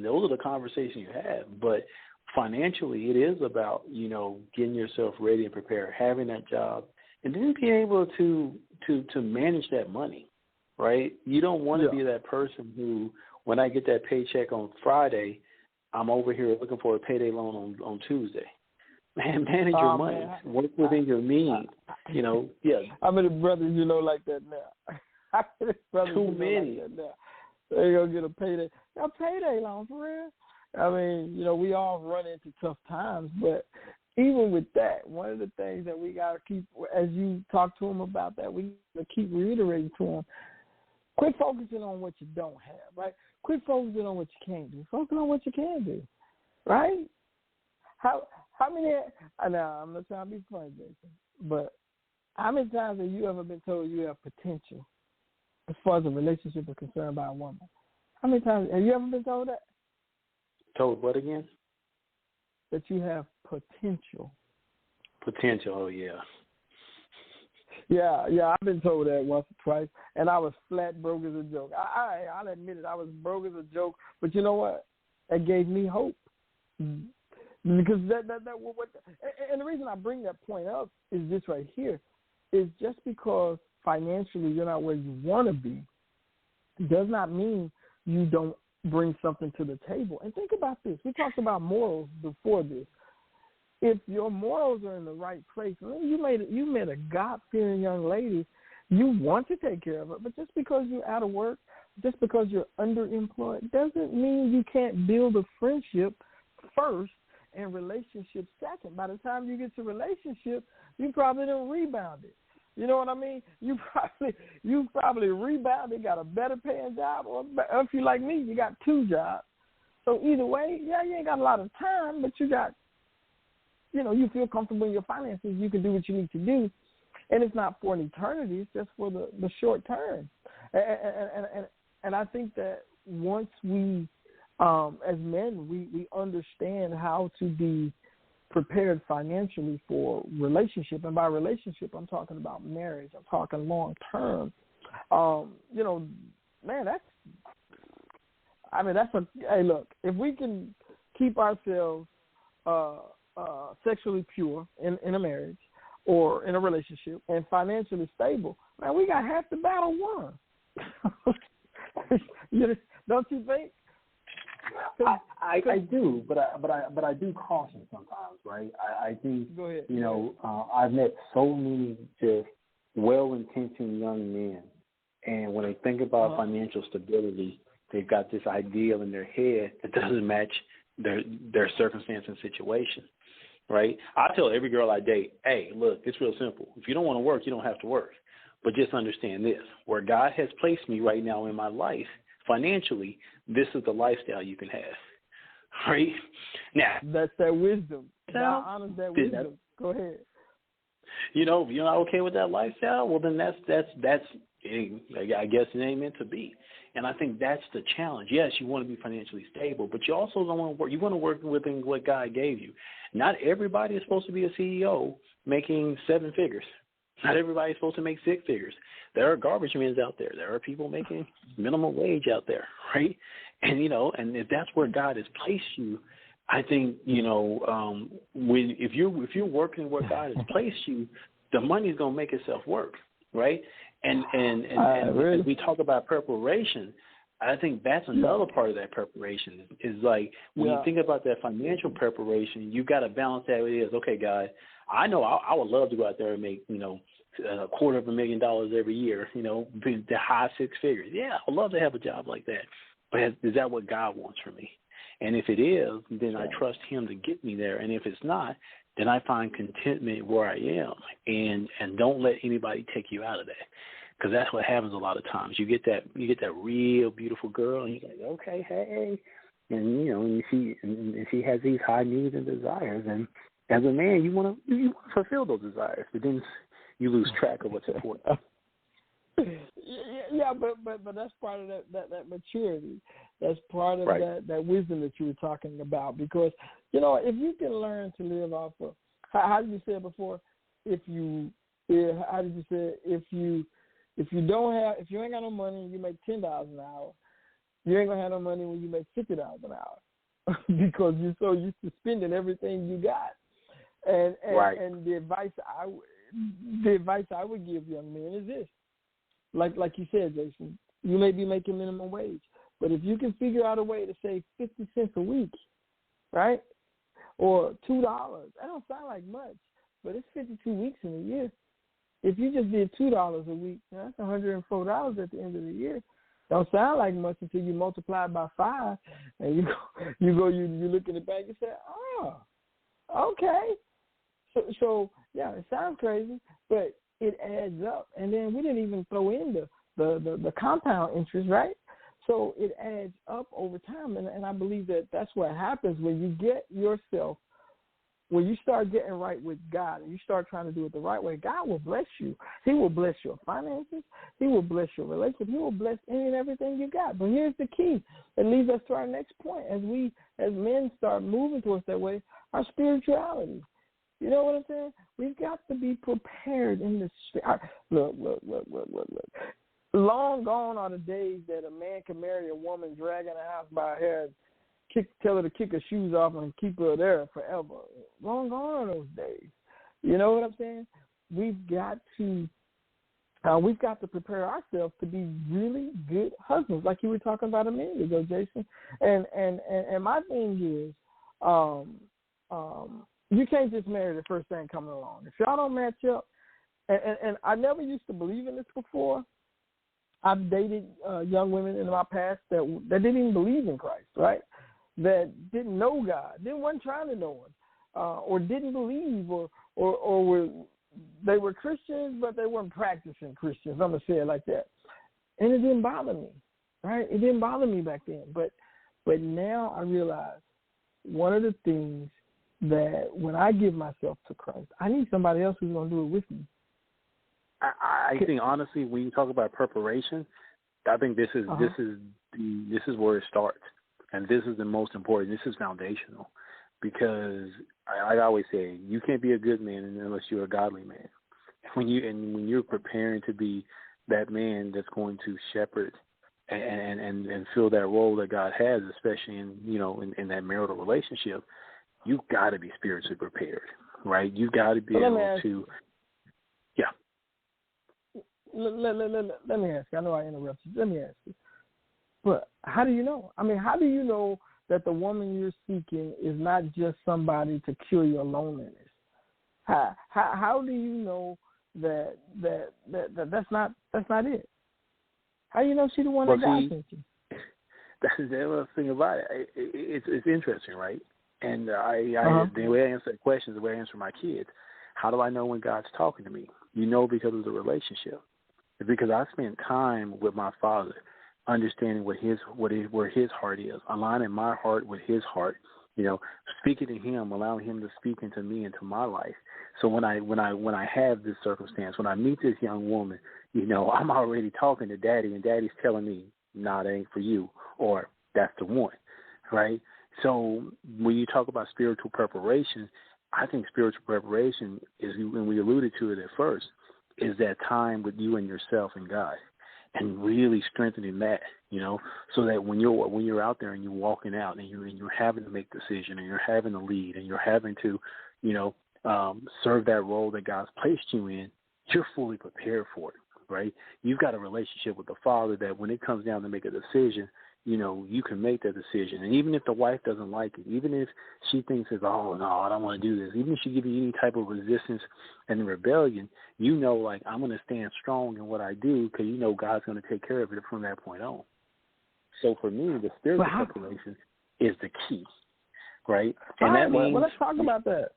those are the conversations you have. But financially, it is about, you know, getting yourself ready and prepared, having that job, and then being able to manage that money, right? You don't want to be that person who, when I get that paycheck on Friday, I'm over here looking for a payday loan on Tuesday. Man, manage your money. Work within your means. You know, How many brothers you know like that now? How many brothers Too many. Like that now? They're going to get a payday. A payday loan, for real? I mean, you know, we all run into tough times, but even with that, one of the things that we got to keep, as you talk to them about that, we got to keep reiterating to them, quit focusing on what you don't have, right? Quit focusing on what you can't do. Focus on what you can do, right? How many, I know I'm not trying to be funny, Jason, but how many times have you ever been told you have potential as far as a relationship is concerned by a woman? How many times, have you ever been told that? Told what again? That you have potential. Potential, oh yeah. Yeah, I've been told that once or twice, and I was flat broke as a joke. I'll admit it, I was broke as a joke, but you know what? That gave me hope. Because and the reason I bring that point up is this right here, is just because financially you're not where you want to be does not mean you don't bring something to the table. And think about this. We talked about morals before this. If your morals are in the right place, you met a God-fearing young lady, you want to take care of her, but just because you're out of work, just because you're underemployed, doesn't mean you can't build a friendship first and relationship second. By the time you get to relationship, you probably done rebounded. You know what I mean? You probably rebounded, got a better paying job, or if you like me, you got 2 jobs. So either way, you ain't got a lot of time, but you got, you know, you feel comfortable in your finances. You can do what you need to do, and it's not for an eternity. It's just for the short term. And I think that once we, as men, we understand how to be prepared financially for relationship, and by relationship, I'm talking about marriage. I'm talking long term. You know, man, hey, look, if we can keep ourselves sexually pure in a marriage or in a relationship and financially stable, man, we got half the battle won. Don't you think? I do, but I do caution sometimes, right? I think, go ahead. You know, I've met so many just well-intentioned young men, and when they think about financial stability, they've got this ideal in their head that doesn't match their circumstance and situation, right? I tell every girl I date, hey, look, it's real simple. If you don't want to work, you don't have to work. But just understand this, where God has placed me right now in my life, financially, this is the lifestyle you can have, right? Now, that's that wisdom. God honors that wisdom. Go ahead. You know, if you're not okay with that lifestyle, well, then that's I guess it ain't meant to be. And I think that's the challenge. Yes, you want to be financially stable, but you also don't want to work. You want to work within what God gave you. Not everybody is supposed to be a CEO making 7 figures. Not everybody's supposed to make 6 figures. There are garbage men out there. There are people making minimum wage out there, right? And, you know, and if that's where God has placed you, I think, you know, if you're working where God has placed you, the money's going to make itself work, right? And really? As we talk about preparation, I think that's another part of that preparation is like when you think about that financial preparation, you got to balance that with it. Okay, God, I know I would love to go out there and make, you know, $250,000 every year, you know, the high 6 figures. Yeah, I'd love to have a job like that. But is that what God wants from me? And if it is, then I trust him to get me there. And if it's not, then I find contentment where I am and don't let anybody take you out of that. Because that's what happens a lot of times. You get that real beautiful girl, and you're like, okay, hey, and you know, and she has these high needs and desires, and as a man, you want to fulfill those desires, but then you lose track of what's important. Yeah, but that's part of that maturity. That's part of that wisdom that you were talking about. Because if you can learn to live off of, how did you say it before? If you ain't got no money and you make $10 an hour, you ain't gonna have no money when you make $50 an hour because you're so used to spending everything you got. And the advice I would give young men is this: like you said, Jason, you may be making minimum wage, but if you can figure out a way to save 50 cents a week, right, or $2, that don't sound like much, but it's 52 weeks in a year. If you just did $2 a week, that's $104 at the end of the year. Don't sound like much until you multiply it by 5, and you look in the bank and say, oh, okay. So yeah, it sounds crazy, but it adds up. And then we didn't even throw in the compound interest, right? So it adds up over time, and I believe that's what happens when you get yourself. When you start getting right with God and you start trying to do it the right way, God will bless you. He will bless your finances. He will bless your relationship. He will bless any and everything you got. But here's the key. It leads us to our next point. As men start moving towards that way, our spirituality. You know what I'm saying? We've got to be prepared in the spirit. Look. Long gone are the days that a man can marry a woman dragging her house by her hair, tell her to kick her shoes off and keep her there forever. Long gone are those days. You know what I'm saying? We've got to prepare ourselves to be really good husbands, like you were talking about a minute ago, Jason. And my thing is, you can't just marry the first thing coming along. If y'all don't match up, and I never used to believe in this before. I've dated young women in my past that didn't even believe in Christ, right? That didn't know God, wasn't trying to know Him, or didn't believe, or they were Christians, but they weren't practicing Christians. I'm going to say it like that. And it didn't bother me, right? It didn't bother me back then. But now I realize one of the things that when I give myself to Christ, I need somebody else who's going to do it with me. I think, honestly, when you talk about preparation, I think this is where it starts. And this is the most important. This is foundational, because I always say you can't be a good man unless you're a godly man. When you're preparing to be that man that's going to shepherd and fill that role that God has, especially in that marital relationship, you've got to be spiritually prepared, right? You've got to be able to. Yeah. Let me ask you. I know I interrupted you. Let me ask you. But how do you know? I mean, how do you know that the woman you're seeking is not just somebody to cure your loneliness? How do you know that that's not it? How do you know she's the one that God sent you? That's the other thing about it. It's interesting, right? And the way I answer that question is the way I answer my kids. How do I know when God's talking to me? You know, because of the relationship. It's because I spent time with my Father, understanding where his heart is, aligning my heart with his heart, speaking to him, allowing him to speak into me, into my life. So when I have this circumstance, when I meet this young woman, I'm already talking to Daddy, and Daddy's telling me, nah, that ain't for you, or that's the one, right? So when you talk about spiritual preparation, I think spiritual preparation is, and we alluded to it at first, is that time with you and yourself and God. And really strengthening that, so that when you're out there and you're walking out and you're having to make decisions and you're having to lead and you're having to, serve that role that God's placed you in, you're fully prepared for it, right? You've got a relationship with the Father that when it comes down to make a decision, you can make that decision. And even if the wife doesn't like it, even if she thinks, oh, no, I don't want to do this, even if she gives you any type of resistance and rebellion, like, I'm going to stand strong in what I do because God's going to take care of it from that point on. So for me, the spiritual preparation is the key, right? And that means, let's talk about that.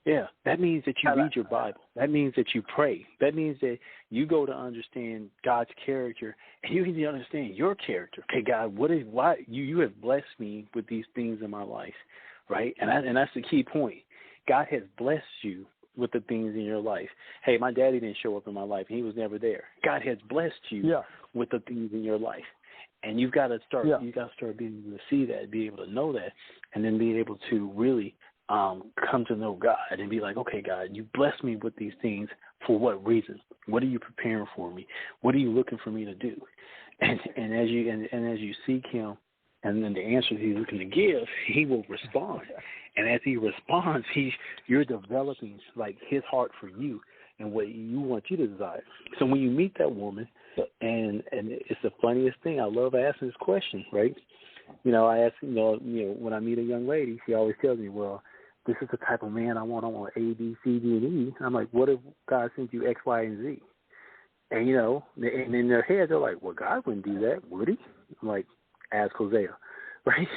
Yeah, that means that you read your Bible. That means that you pray. That means that you go to understand God's character, and you need to understand your character. Okay, God, why you have blessed me with these things in my life, right? And that's the key point. God has blessed you with the things in your life. Hey, my daddy didn't show up in my life. He was never there. God has blessed you with the things in your life. And you've got to start. You got to start being able to see that, be able to know that, and then be able to really come to know God and be like, okay, God, you blessed me with these things for what reason? What are you preparing for me? What are you looking for me to do? And as you seek Him, and then the answers He's looking to give, He will respond. And as He responds, you're developing like His heart for you and what you want you to desire. So when you meet that woman, and it's the funniest thing. I love asking this question, right? I ask, when I meet a young lady, she always tells me, well, this is the type of man I want. I want A, B, C, D, and E. I'm like, what if God sent you X, Y, and Z? And, and in their head, they're like, well, God wouldn't do that, would He? I'm like, ask Hosea, right?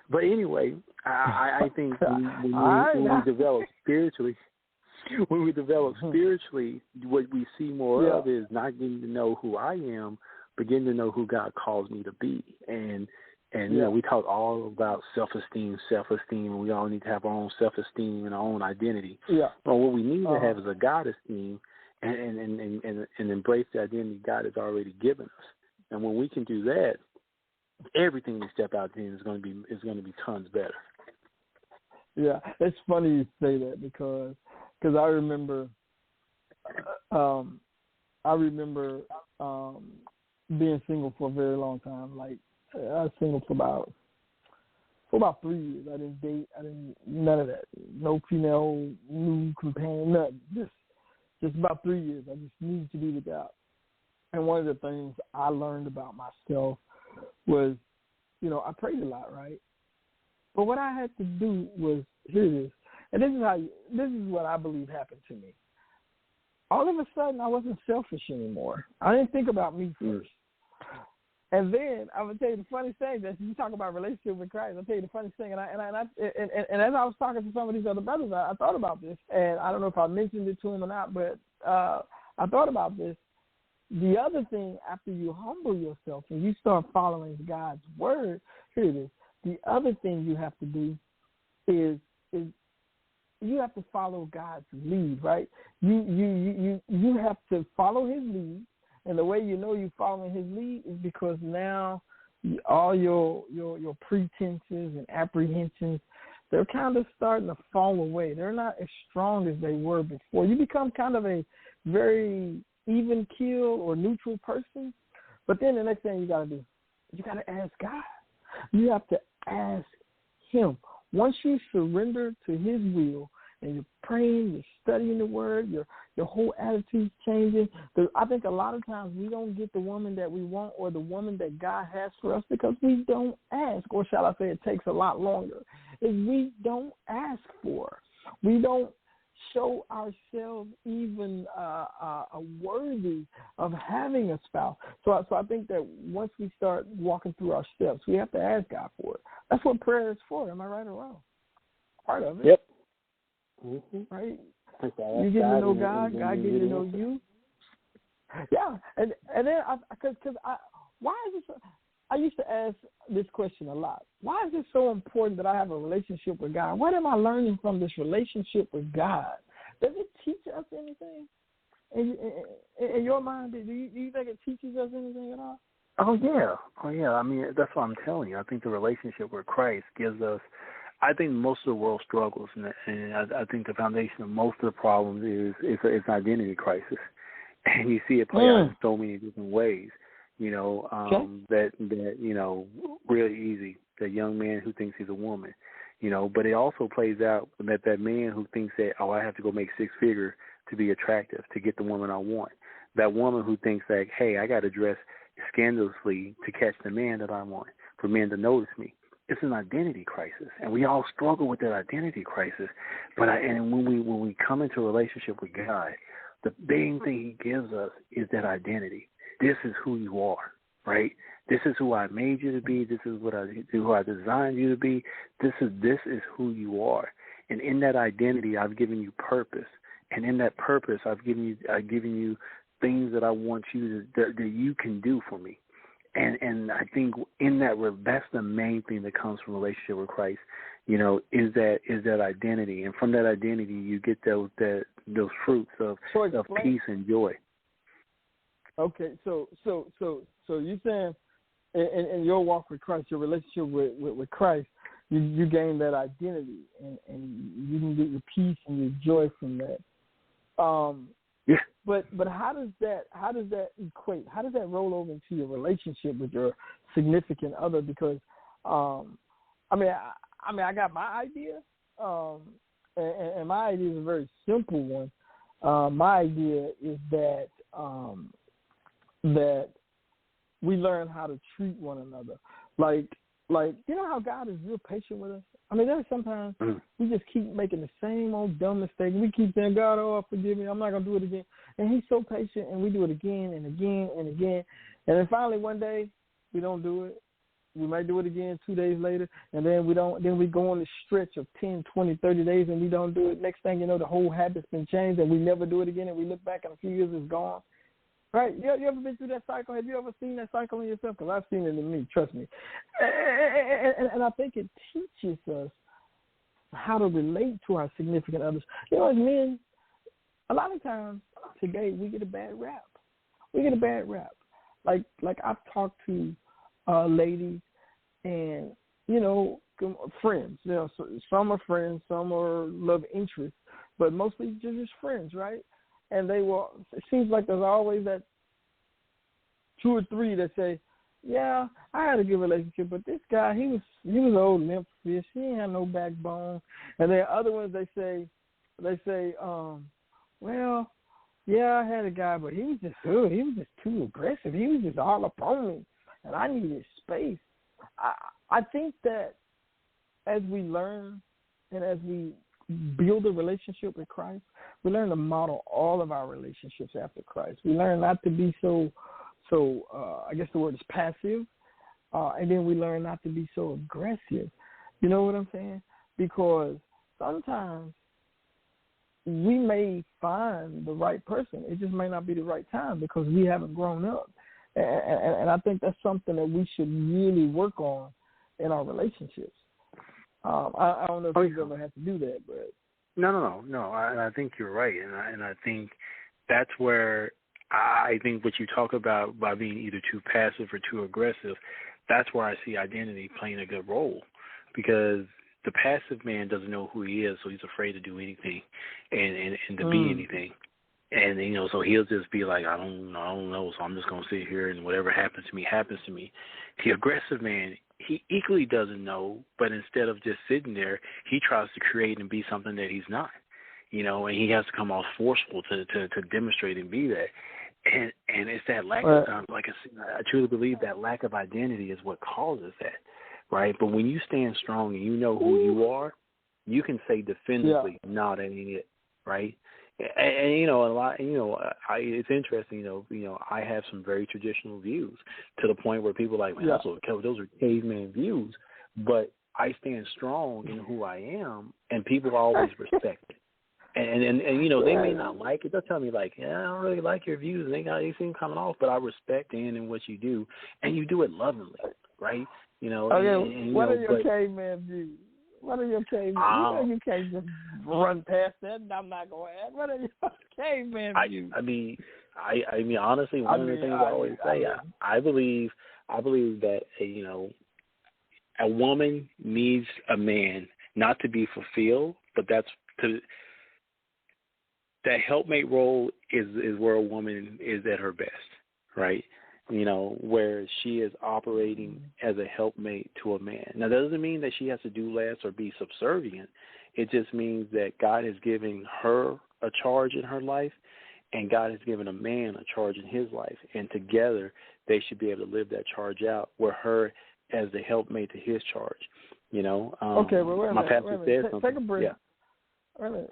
But anyway, I think when we develop spiritually, what we see more of is not getting to know who I am, but getting to know who God calls me to be. And we talk all about self-esteem, and we all need to have our own self-esteem and our own identity. Yeah. But what we need to have is a God esteem and embrace the identity God has already given us. And when we can do that, everything we step out in is going to be tons better. Yeah, it's funny you say that because I remember being single for a very long time. Like I was single for about 3 years. I didn't date. None of that. No female, new companion. Nothing. Just about 3 years. I just needed to be with God. And one of the things I learned about myself was, I prayed a lot, right? But what I had to do was, here it is. And this is what I believe happened to me. All of a sudden, I wasn't selfish anymore. I didn't think about me first. And then I'm gonna tell you the funny thing. That you talk about relationship with Christ, I'll tell you the funny thing. And as I was talking to some of these other brothers, I thought about this, and I don't know if I mentioned it to them or not, but I thought about this. The other thing, after you humble yourself and you start following God's word, here it is. The other thing you have to do is you have to follow God's lead, right? You have to follow His lead, and the way you know you're following His lead is because now all your pretenses and apprehensions, they're kind of starting to fall away. They're not as strong as they were before. You become kind of a very even keel or neutral person, but then the next thing you got to do, you got to ask God. You have to ask Him. Once you surrender to His will and you're praying, you're studying the Word, your whole attitude's changing. I think a lot of times we don't get the woman that we want or the woman that God has for us because we don't ask, or shall I say it takes a lot longer, is we don't ask for her. We don't show ourselves even worthy of having a spouse. So I think that once we start walking through our steps, we have to ask God for it. That's what prayer is for. Am I right or wrong? Part of it. Yep. Mm-hmm. Right? You get to know God, God get to know you. Yeah, and then why is this? I used to ask this question a lot. Why is it so important that I have a relationship with God? What am I learning from this relationship with God? Does it teach us anything? In your mind, do you think it teaches us anything at all? Oh, yeah. I mean, that's what I'm telling you. I think the relationship with Christ gives us, I think most of the world struggles, and I think the foundation of most of the problems is an identity crisis. And you see it play out in so many different ways. That really easy. The young man who thinks he's a woman, but it also plays out that man who thinks that, I have to go make six figure to be attractive, to get the woman I want. That woman who thinks that, hey, I got to dress scandalously to catch the man that I want, for men to notice me. It's an identity crisis, and we all struggle with that identity crisis. But when we come into a relationship with God, the main thing He gives us is that identity. This is who you are, right? This is who I made you to be. This is who I designed you to be. This is who you are. And in that identity, I've given you purpose. And in that purpose, I've given you things that I want you that you can do for me. And I think in that, that's the main thing that comes from a relationship with Christ. is that identity, and from that identity you get those fruits of peace and joy. Okay, so you saying in your walk with Christ, your relationship with Christ, you gain that identity, and you can get your peace and your joy from that. Yeah. But how does that equate? How does that roll over into your relationship with your significant other? Because I got my idea, and my idea is a very simple one. My idea is that we learn how to treat one another. Like how God is real patient with us? There's sometimes we just keep making the same old dumb mistake. We keep saying, God, forgive me, I'm not going to do it again. And he's so patient, and we do it again and again and again. And then finally one day we don't do it. We might do it again 2 days later, and then we don't. Then we go on the stretch of 10, 20, 30 days, and we don't do it. Next thing you know, the whole habit's been changed, and we never do it again, and we look back, and a few years it's gone. Right? You ever been through that cycle? Have you ever seen that cycle in yourself? Because I've seen it in me, trust me. And I think it teaches us how to relate to our significant others. As men, a lot of times today we get a bad rap. Like I've talked to ladies and, friends. Some are friends, some are love interests, but mostly just friends, right? And it seems like there's always that 2 or 3 that say, yeah, I had a good relationship, but this guy, he was an old limp fish. He ain't had no backbone. And then other ones, they say, well, yeah, I had a guy, but he was just hood. He was just too aggressive. He was just all up on me, and I needed space. I think that as we learn and as we build a relationship with Christ, we learn to model all of our relationships after Christ. We learn not to be so I guess the word is passive, and then we learn not to be so aggressive. You know what I'm saying? Because sometimes we may find the right person. It just may not be the right time because we haven't grown up. And I think that's something that we should really work on in our relationships. I don't know if you've ever had to do that, but no. I think you're right, and I think that's where I think what you talk about by being either too passive or too aggressive, that's where I see identity playing a good role, because the passive man doesn't know who he is, so he's afraid to do anything and to be anything. And, so he'll just be like, I don't know, so I'm just going to sit here and whatever happens to me, happens to me. The aggressive man, he equally doesn't know, but instead of just sitting there, he tries to create and be something that he's not, and he has to come off forceful to demonstrate and be that. And it's that lack of, I truly believe that lack of identity is what causes that, right? But when you stand strong and you know who you are, you can say definitively, no, that ain't it, right? And a lot, it's interesting, I have some very traditional views to the point where people are like, man, those are caveman views, but I stand strong in who I am, and people always respect it. And they may not like it. They'll tell me like, yeah, I don't really like your views. They seem coming off, but I respect and what you do, and you do it lovingly, right? What are your caveman views? What are your caveman? You can't just run past that, and I'm not going to ask. What are your caveman views? I mean, honestly, one of the things I always say, I believe that a woman needs a man not to be fulfilled, but that helpmate role is where a woman is at her best, right? Where she is operating as a helpmate to a man. Now, that doesn't mean that she has to do less or be subservient. It just means that God is giving her a charge in her life, and God has given a man a charge in his life. And together, they should be able to live that charge out, where her as the helpmate to his charge. Okay, well, wait a minute. Pastor said something. Take a breath. Yeah. Wait a minute.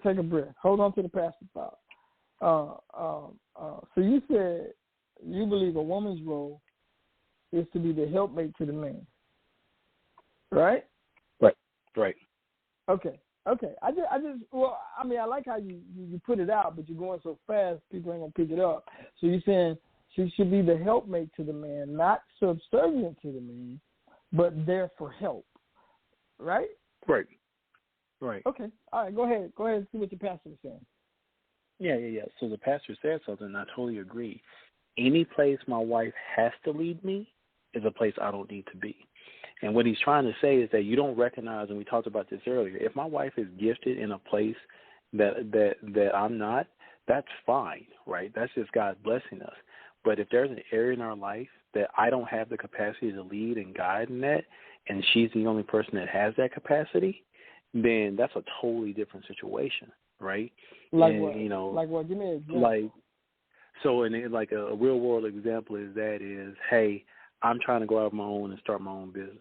Take a breath. Hold on to the pastor thought. So you said you believe a woman's role is to be the helpmate to the man, right? Right. Okay. I like how you put it out, but you're going so fast, people ain't gonna pick it up. So you're saying she should be the helpmate to the man, not subservient to the man, but there for help, right? Right. Right. Okay. All right. Go ahead. Go ahead and see what your pastor is saying. Yeah. So the pastor said something, and I totally agree. Any place my wife has to lead me is a place I don't need to be. And what he's trying to say is that you don't recognize, and we talked about this earlier, if my wife is gifted in a place that I'm not, that's fine, right? That's just God blessing us. But if there's an area in our life that I don't have the capacity to lead and guide in that, and she's the only person that has that capacity, then that's a totally different situation, right? Like and, what? You know, like what? Give me an example. So like a real world example is, hey, I'm trying to go out on my own and start my own business,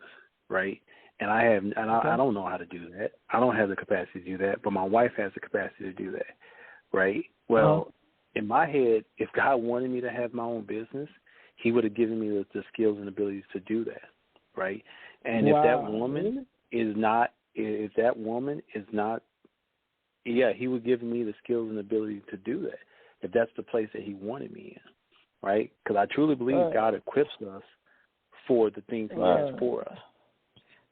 right? And I don't know how to do that. I don't have the capacity to do that, but my wife has the capacity to do that, right? Well, in my head, if God wanted me to have my own business, he would have given me the skills and abilities to do that, right? And if that woman is not, he would give me the skills and ability to do that, if that's the place that he wanted me in, right? Because I truly believe God equips us for the things he has for us.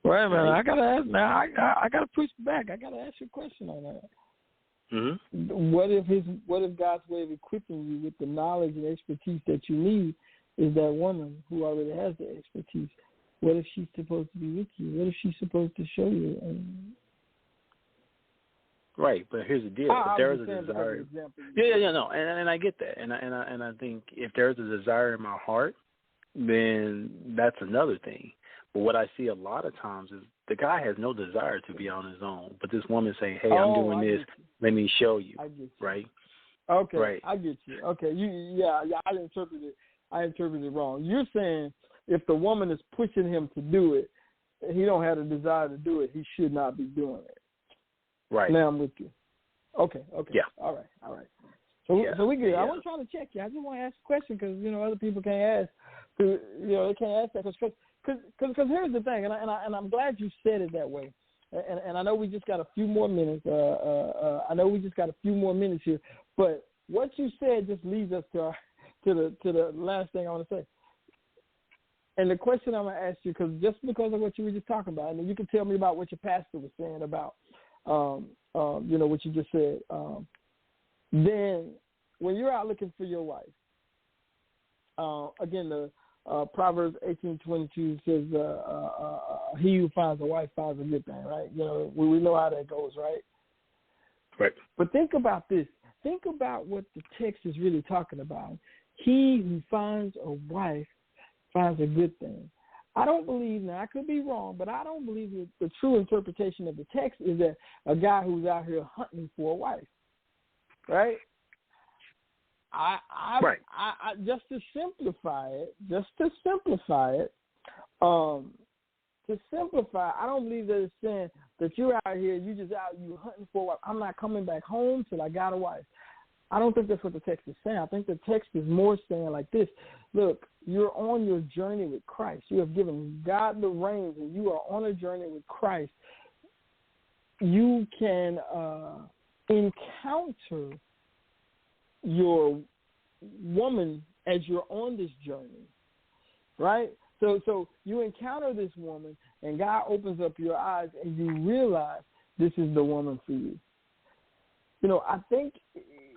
Right, man. I gotta ask now. I gotta push back. I gotta ask you a question on that. Mm-hmm. What if God's way of equipping you with the knowledge and expertise that you need is that woman who already has the expertise? What if she's supposed to be with you? What if she's supposed to show you? Right, but here's the deal: if there's a desire, no, and I get that, and I think if there's a desire in my heart, then that's another thing. But what I see a lot of times is the guy has no desire to be on his own, but this woman saying, "Hey, I'm doing this. Let me show you." I get you. Right? Okay. Right. I get you. Okay. I interpreted it wrong. You're saying if the woman is pushing him to do it, he don't have the desire to do it, he should not be doing it. Right. Now I'm with you. Okay. Yeah. All right. So we good. I wasn't trying to check you. I just want to ask a question because, other people can't ask. They can't ask that because here's the thing, and I'm glad you said it that way. And I know we just got a few more minutes. Here. But what you said just leads us to the last thing I want to say. And the question I'm going to ask you, because of what you were just talking about, and you can tell me about what your pastor was saying about, what you just said. Then when you're out looking for your wife, again, the Proverbs 18:22 says, he who finds a wife finds a good thing, right? We know how that goes, right? Right. But think about this. Think about what the text is really talking about. He who finds a wife finds a good thing. I don't believe, now I could be wrong, but I don't believe that the true interpretation of the text is that a guy who's out here hunting for a wife, right? I just to simplify it, I don't believe that it's saying that you're out here, you hunting for a wife. I'm not coming back home till I got a wife. I don't think that's what the text is saying. I think the text is more saying like this: look, you're on your journey with Christ. You have given God the reins, and you are on a journey with Christ. You can encounter your woman as you're on this journey, right? So you encounter this woman, and God opens up your eyes, and you realize this is the woman for you. I think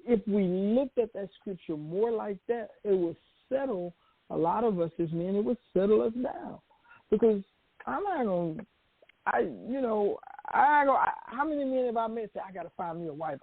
if we looked at that scripture more like that, it would settle a lot of us as men. It would settle us down, because I'm not going to, how many men have I met say, I got to find me a wife?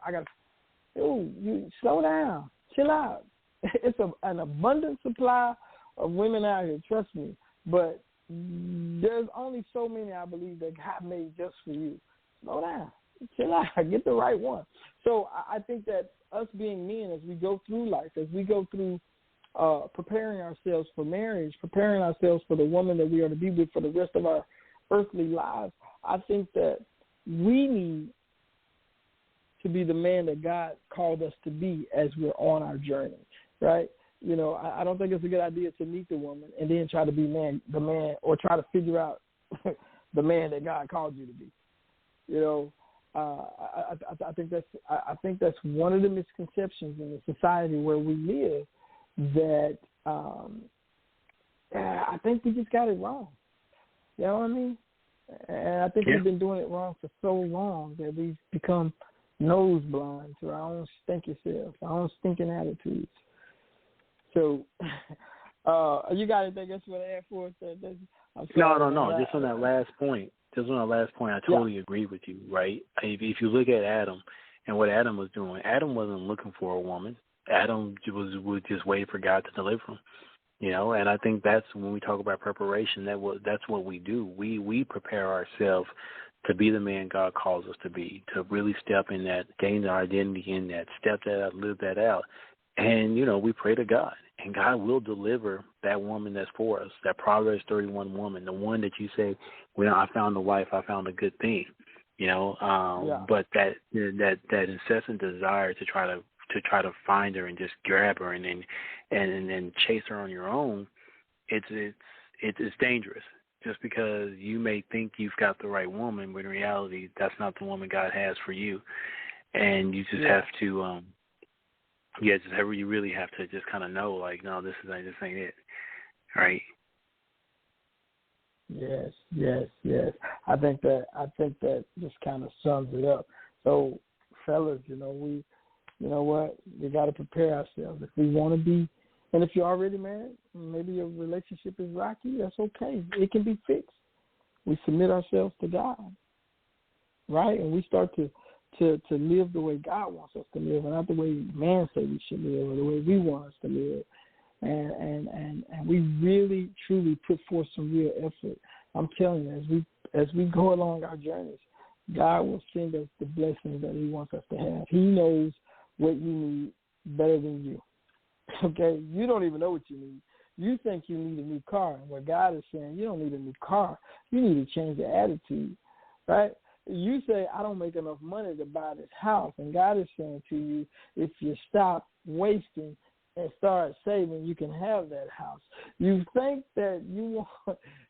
You slow down, chill out. It's an abundant supply of women out here, trust me. But there's only so many, I believe, that God made just for you. Slow down, chill out, get the right one. So I think that us being men, as we go through life, as we go through preparing ourselves for marriage, preparing ourselves for the woman that we are to be with for the rest of our earthly lives, I think that we need to be the man that God called us to be as we're on our journey, right? I don't think it's a good idea to meet the woman and then try to be the man, or try to figure out the man that God called you to be. I think that's one of the misconceptions in the society where we live, that I think we just got it wrong. You know what I mean? And I think we've been doing it wrong for so long that we've become nose blind to our own stinky self, our own stinking attitudes. So, you got anything else you want to add for us? No. Just on that last point, I totally agree with you, right? If you look at Adam and what Adam was doing, Adam wasn't looking for a woman. Adam was just waiting for God to deliver him. You know, and I think that's when we talk about preparation, that's what we do. We prepare ourselves to be the man God calls us to be, to really step in that, gain our identity in that, step that out, live that out. And, you know, we pray to God, and God will deliver that woman that's for us, that Proverbs 31 woman, the one that you say, well, I found a wife, I found a good thing, you know, but that incessant desire to try to find her and just grab her and then chase her on your own, it's dangerous. Just because you may think you've got the right woman, but in reality, that's not the woman God has for you, and you just have to, you really have to just kind of know, like, no, this ain't it, right? Yes. I think that just kind of sums it up. So, fellas, you know what? We got to prepare ourselves if we want to be. And if you're already married, maybe your relationship is rocky, that's okay. It can be fixed. We submit ourselves to God, right? And we start to live the way God wants us to live, and not the way man say we should live or the way we want us to live. And we really, truly put forth some real effort. I'm telling you, as we go along our journeys, God will send us the blessings that he wants us to have. He knows what you need better than you. Okay, you don't even know what you need. You think you need a new car, and what God is saying, you don't need a new car. You need to change your attitude, right? You say, I don't make enough money to buy this house, and God is saying to you, if you stop wasting and start saving, you can have that house. You think that you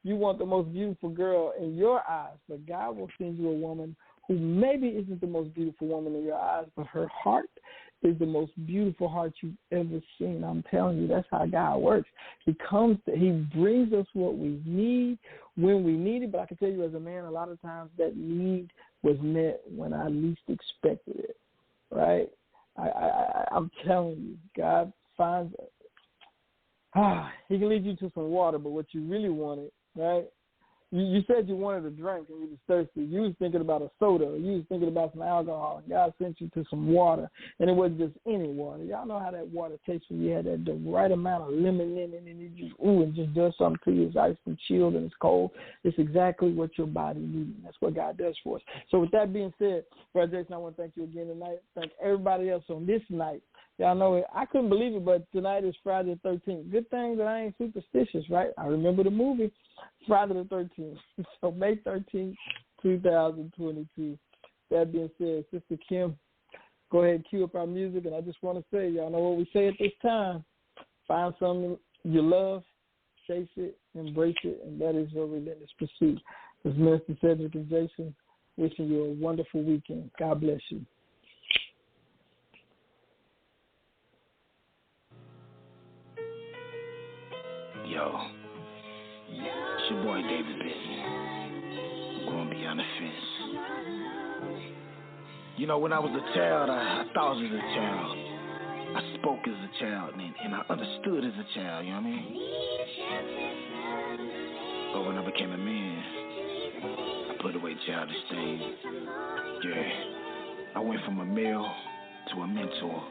want the most beautiful girl in your eyes, but God will send you a woman who maybe isn't the most beautiful woman in your eyes, but her heart is the most beautiful heart you've ever seen. I'm telling you, that's how God works. He brings us what we need when we need it. But I can tell you as a man, a lot of times that need was met when I least expected it, right? I'm telling you, God finds it. He can lead you to some water, but what you really wanted, right? You said you wanted a drink and you was thirsty. You was thinking about a soda. You was thinking about some alcohol. God sent you to some water, and it wasn't just any water. Y'all know how that water tastes when you had the right amount of lemon in it, and it just does something to you. It's ice and chilled and it's cold. It's exactly what your body needs. That's what God does for us. So with that being said, Brother Jason, I want to thank you again tonight. Thank everybody else on this night. Y'all know it. I couldn't believe it, but tonight is Friday the 13th. Good thing that I ain't superstitious, right? I remember the movie Friday the 13th. So May 13th, 2022. That being said, Sister Kim, go ahead and cue up our music. And I just want to say, y'all know what we say at this time. Find something you love, chase it, embrace it, and that is your relentless pursuit. This is Minister Sedric and Jason wishing you a wonderful weekend. God bless you. Yo, it's your boy David Benson. I'm going beyond the fence. You know, when I was a child, I thought as a child. I spoke as a child, and I understood as a child, you know what I mean? But when I became a man, I put away childish things. Yeah, I went from a male to a mentor.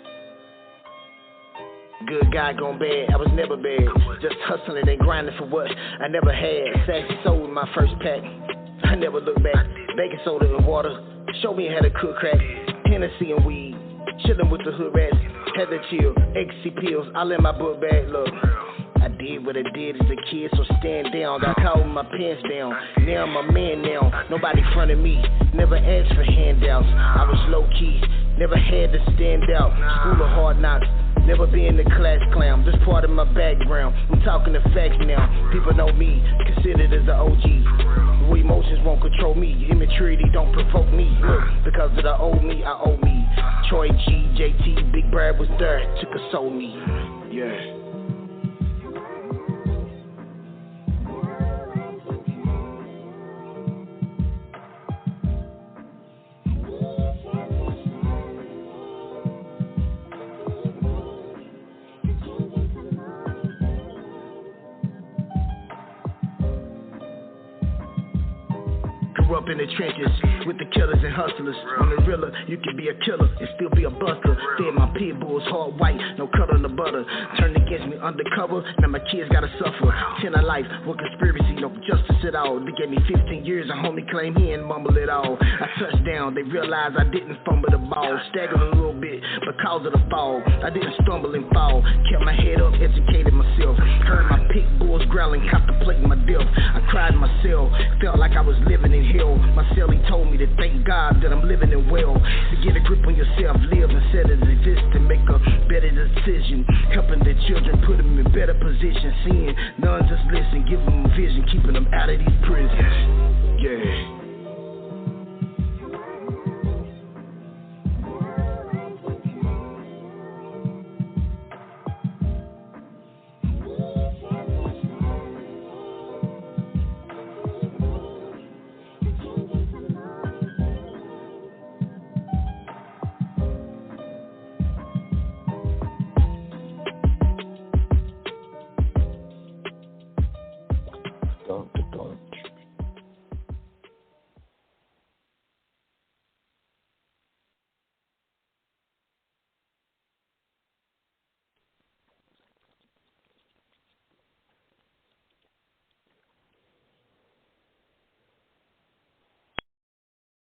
Good guy gone bad, I was never bad. Just hustling and grinding for what I never had. Sassy soul in my first pack, I never looked back. Baking soda and water, show me how to cook crack. Hennessy and weed, chillin' with the hood rats. Had to chill, ecstasy pills, all in my book bag, look. I did what I did as a kid, so stand down. Got caught with my pants down. Now I'm a man now. Nobody fronted me. Never asked for handouts. I was low key. Never had to stand out. School of hard knocks. Never been the class clown. Just part of my background. I'm talking the facts now. People know me. Considered as an OG. Emotions won't control me. Immaturity don't provoke me. Look, because of the old me, I owe me. Troy G, JT, Big Brad was there. Took a soul me. Yeah. grew up in the trenches with the killers and hustlers. On the realer, you can be a killer and still be a buster. Fed my pit bulls hard white, no cut on the butter. Turned against me undercover, now my kids gotta suffer. 10 of life, what conspiracy, no justice at all. They gave me 15 years, a homie claim he ain't mumble it all. I touched down, they realized I didn't fumble the ball. Staggered a little bit because of the fall. I didn't stumble and fall. Kept my head up, educated myself. Heard my pit bulls growling, contemplating my death. I cried in my cell, felt like I was living in hell. My cellie told me to thank God that I'm living in well. To get a grip on yourself, live instead of exist, to make a better decision. Helping the children, put them in better position. Seeing none just listen, give them a vision, keeping them out of these prisons. Yeah.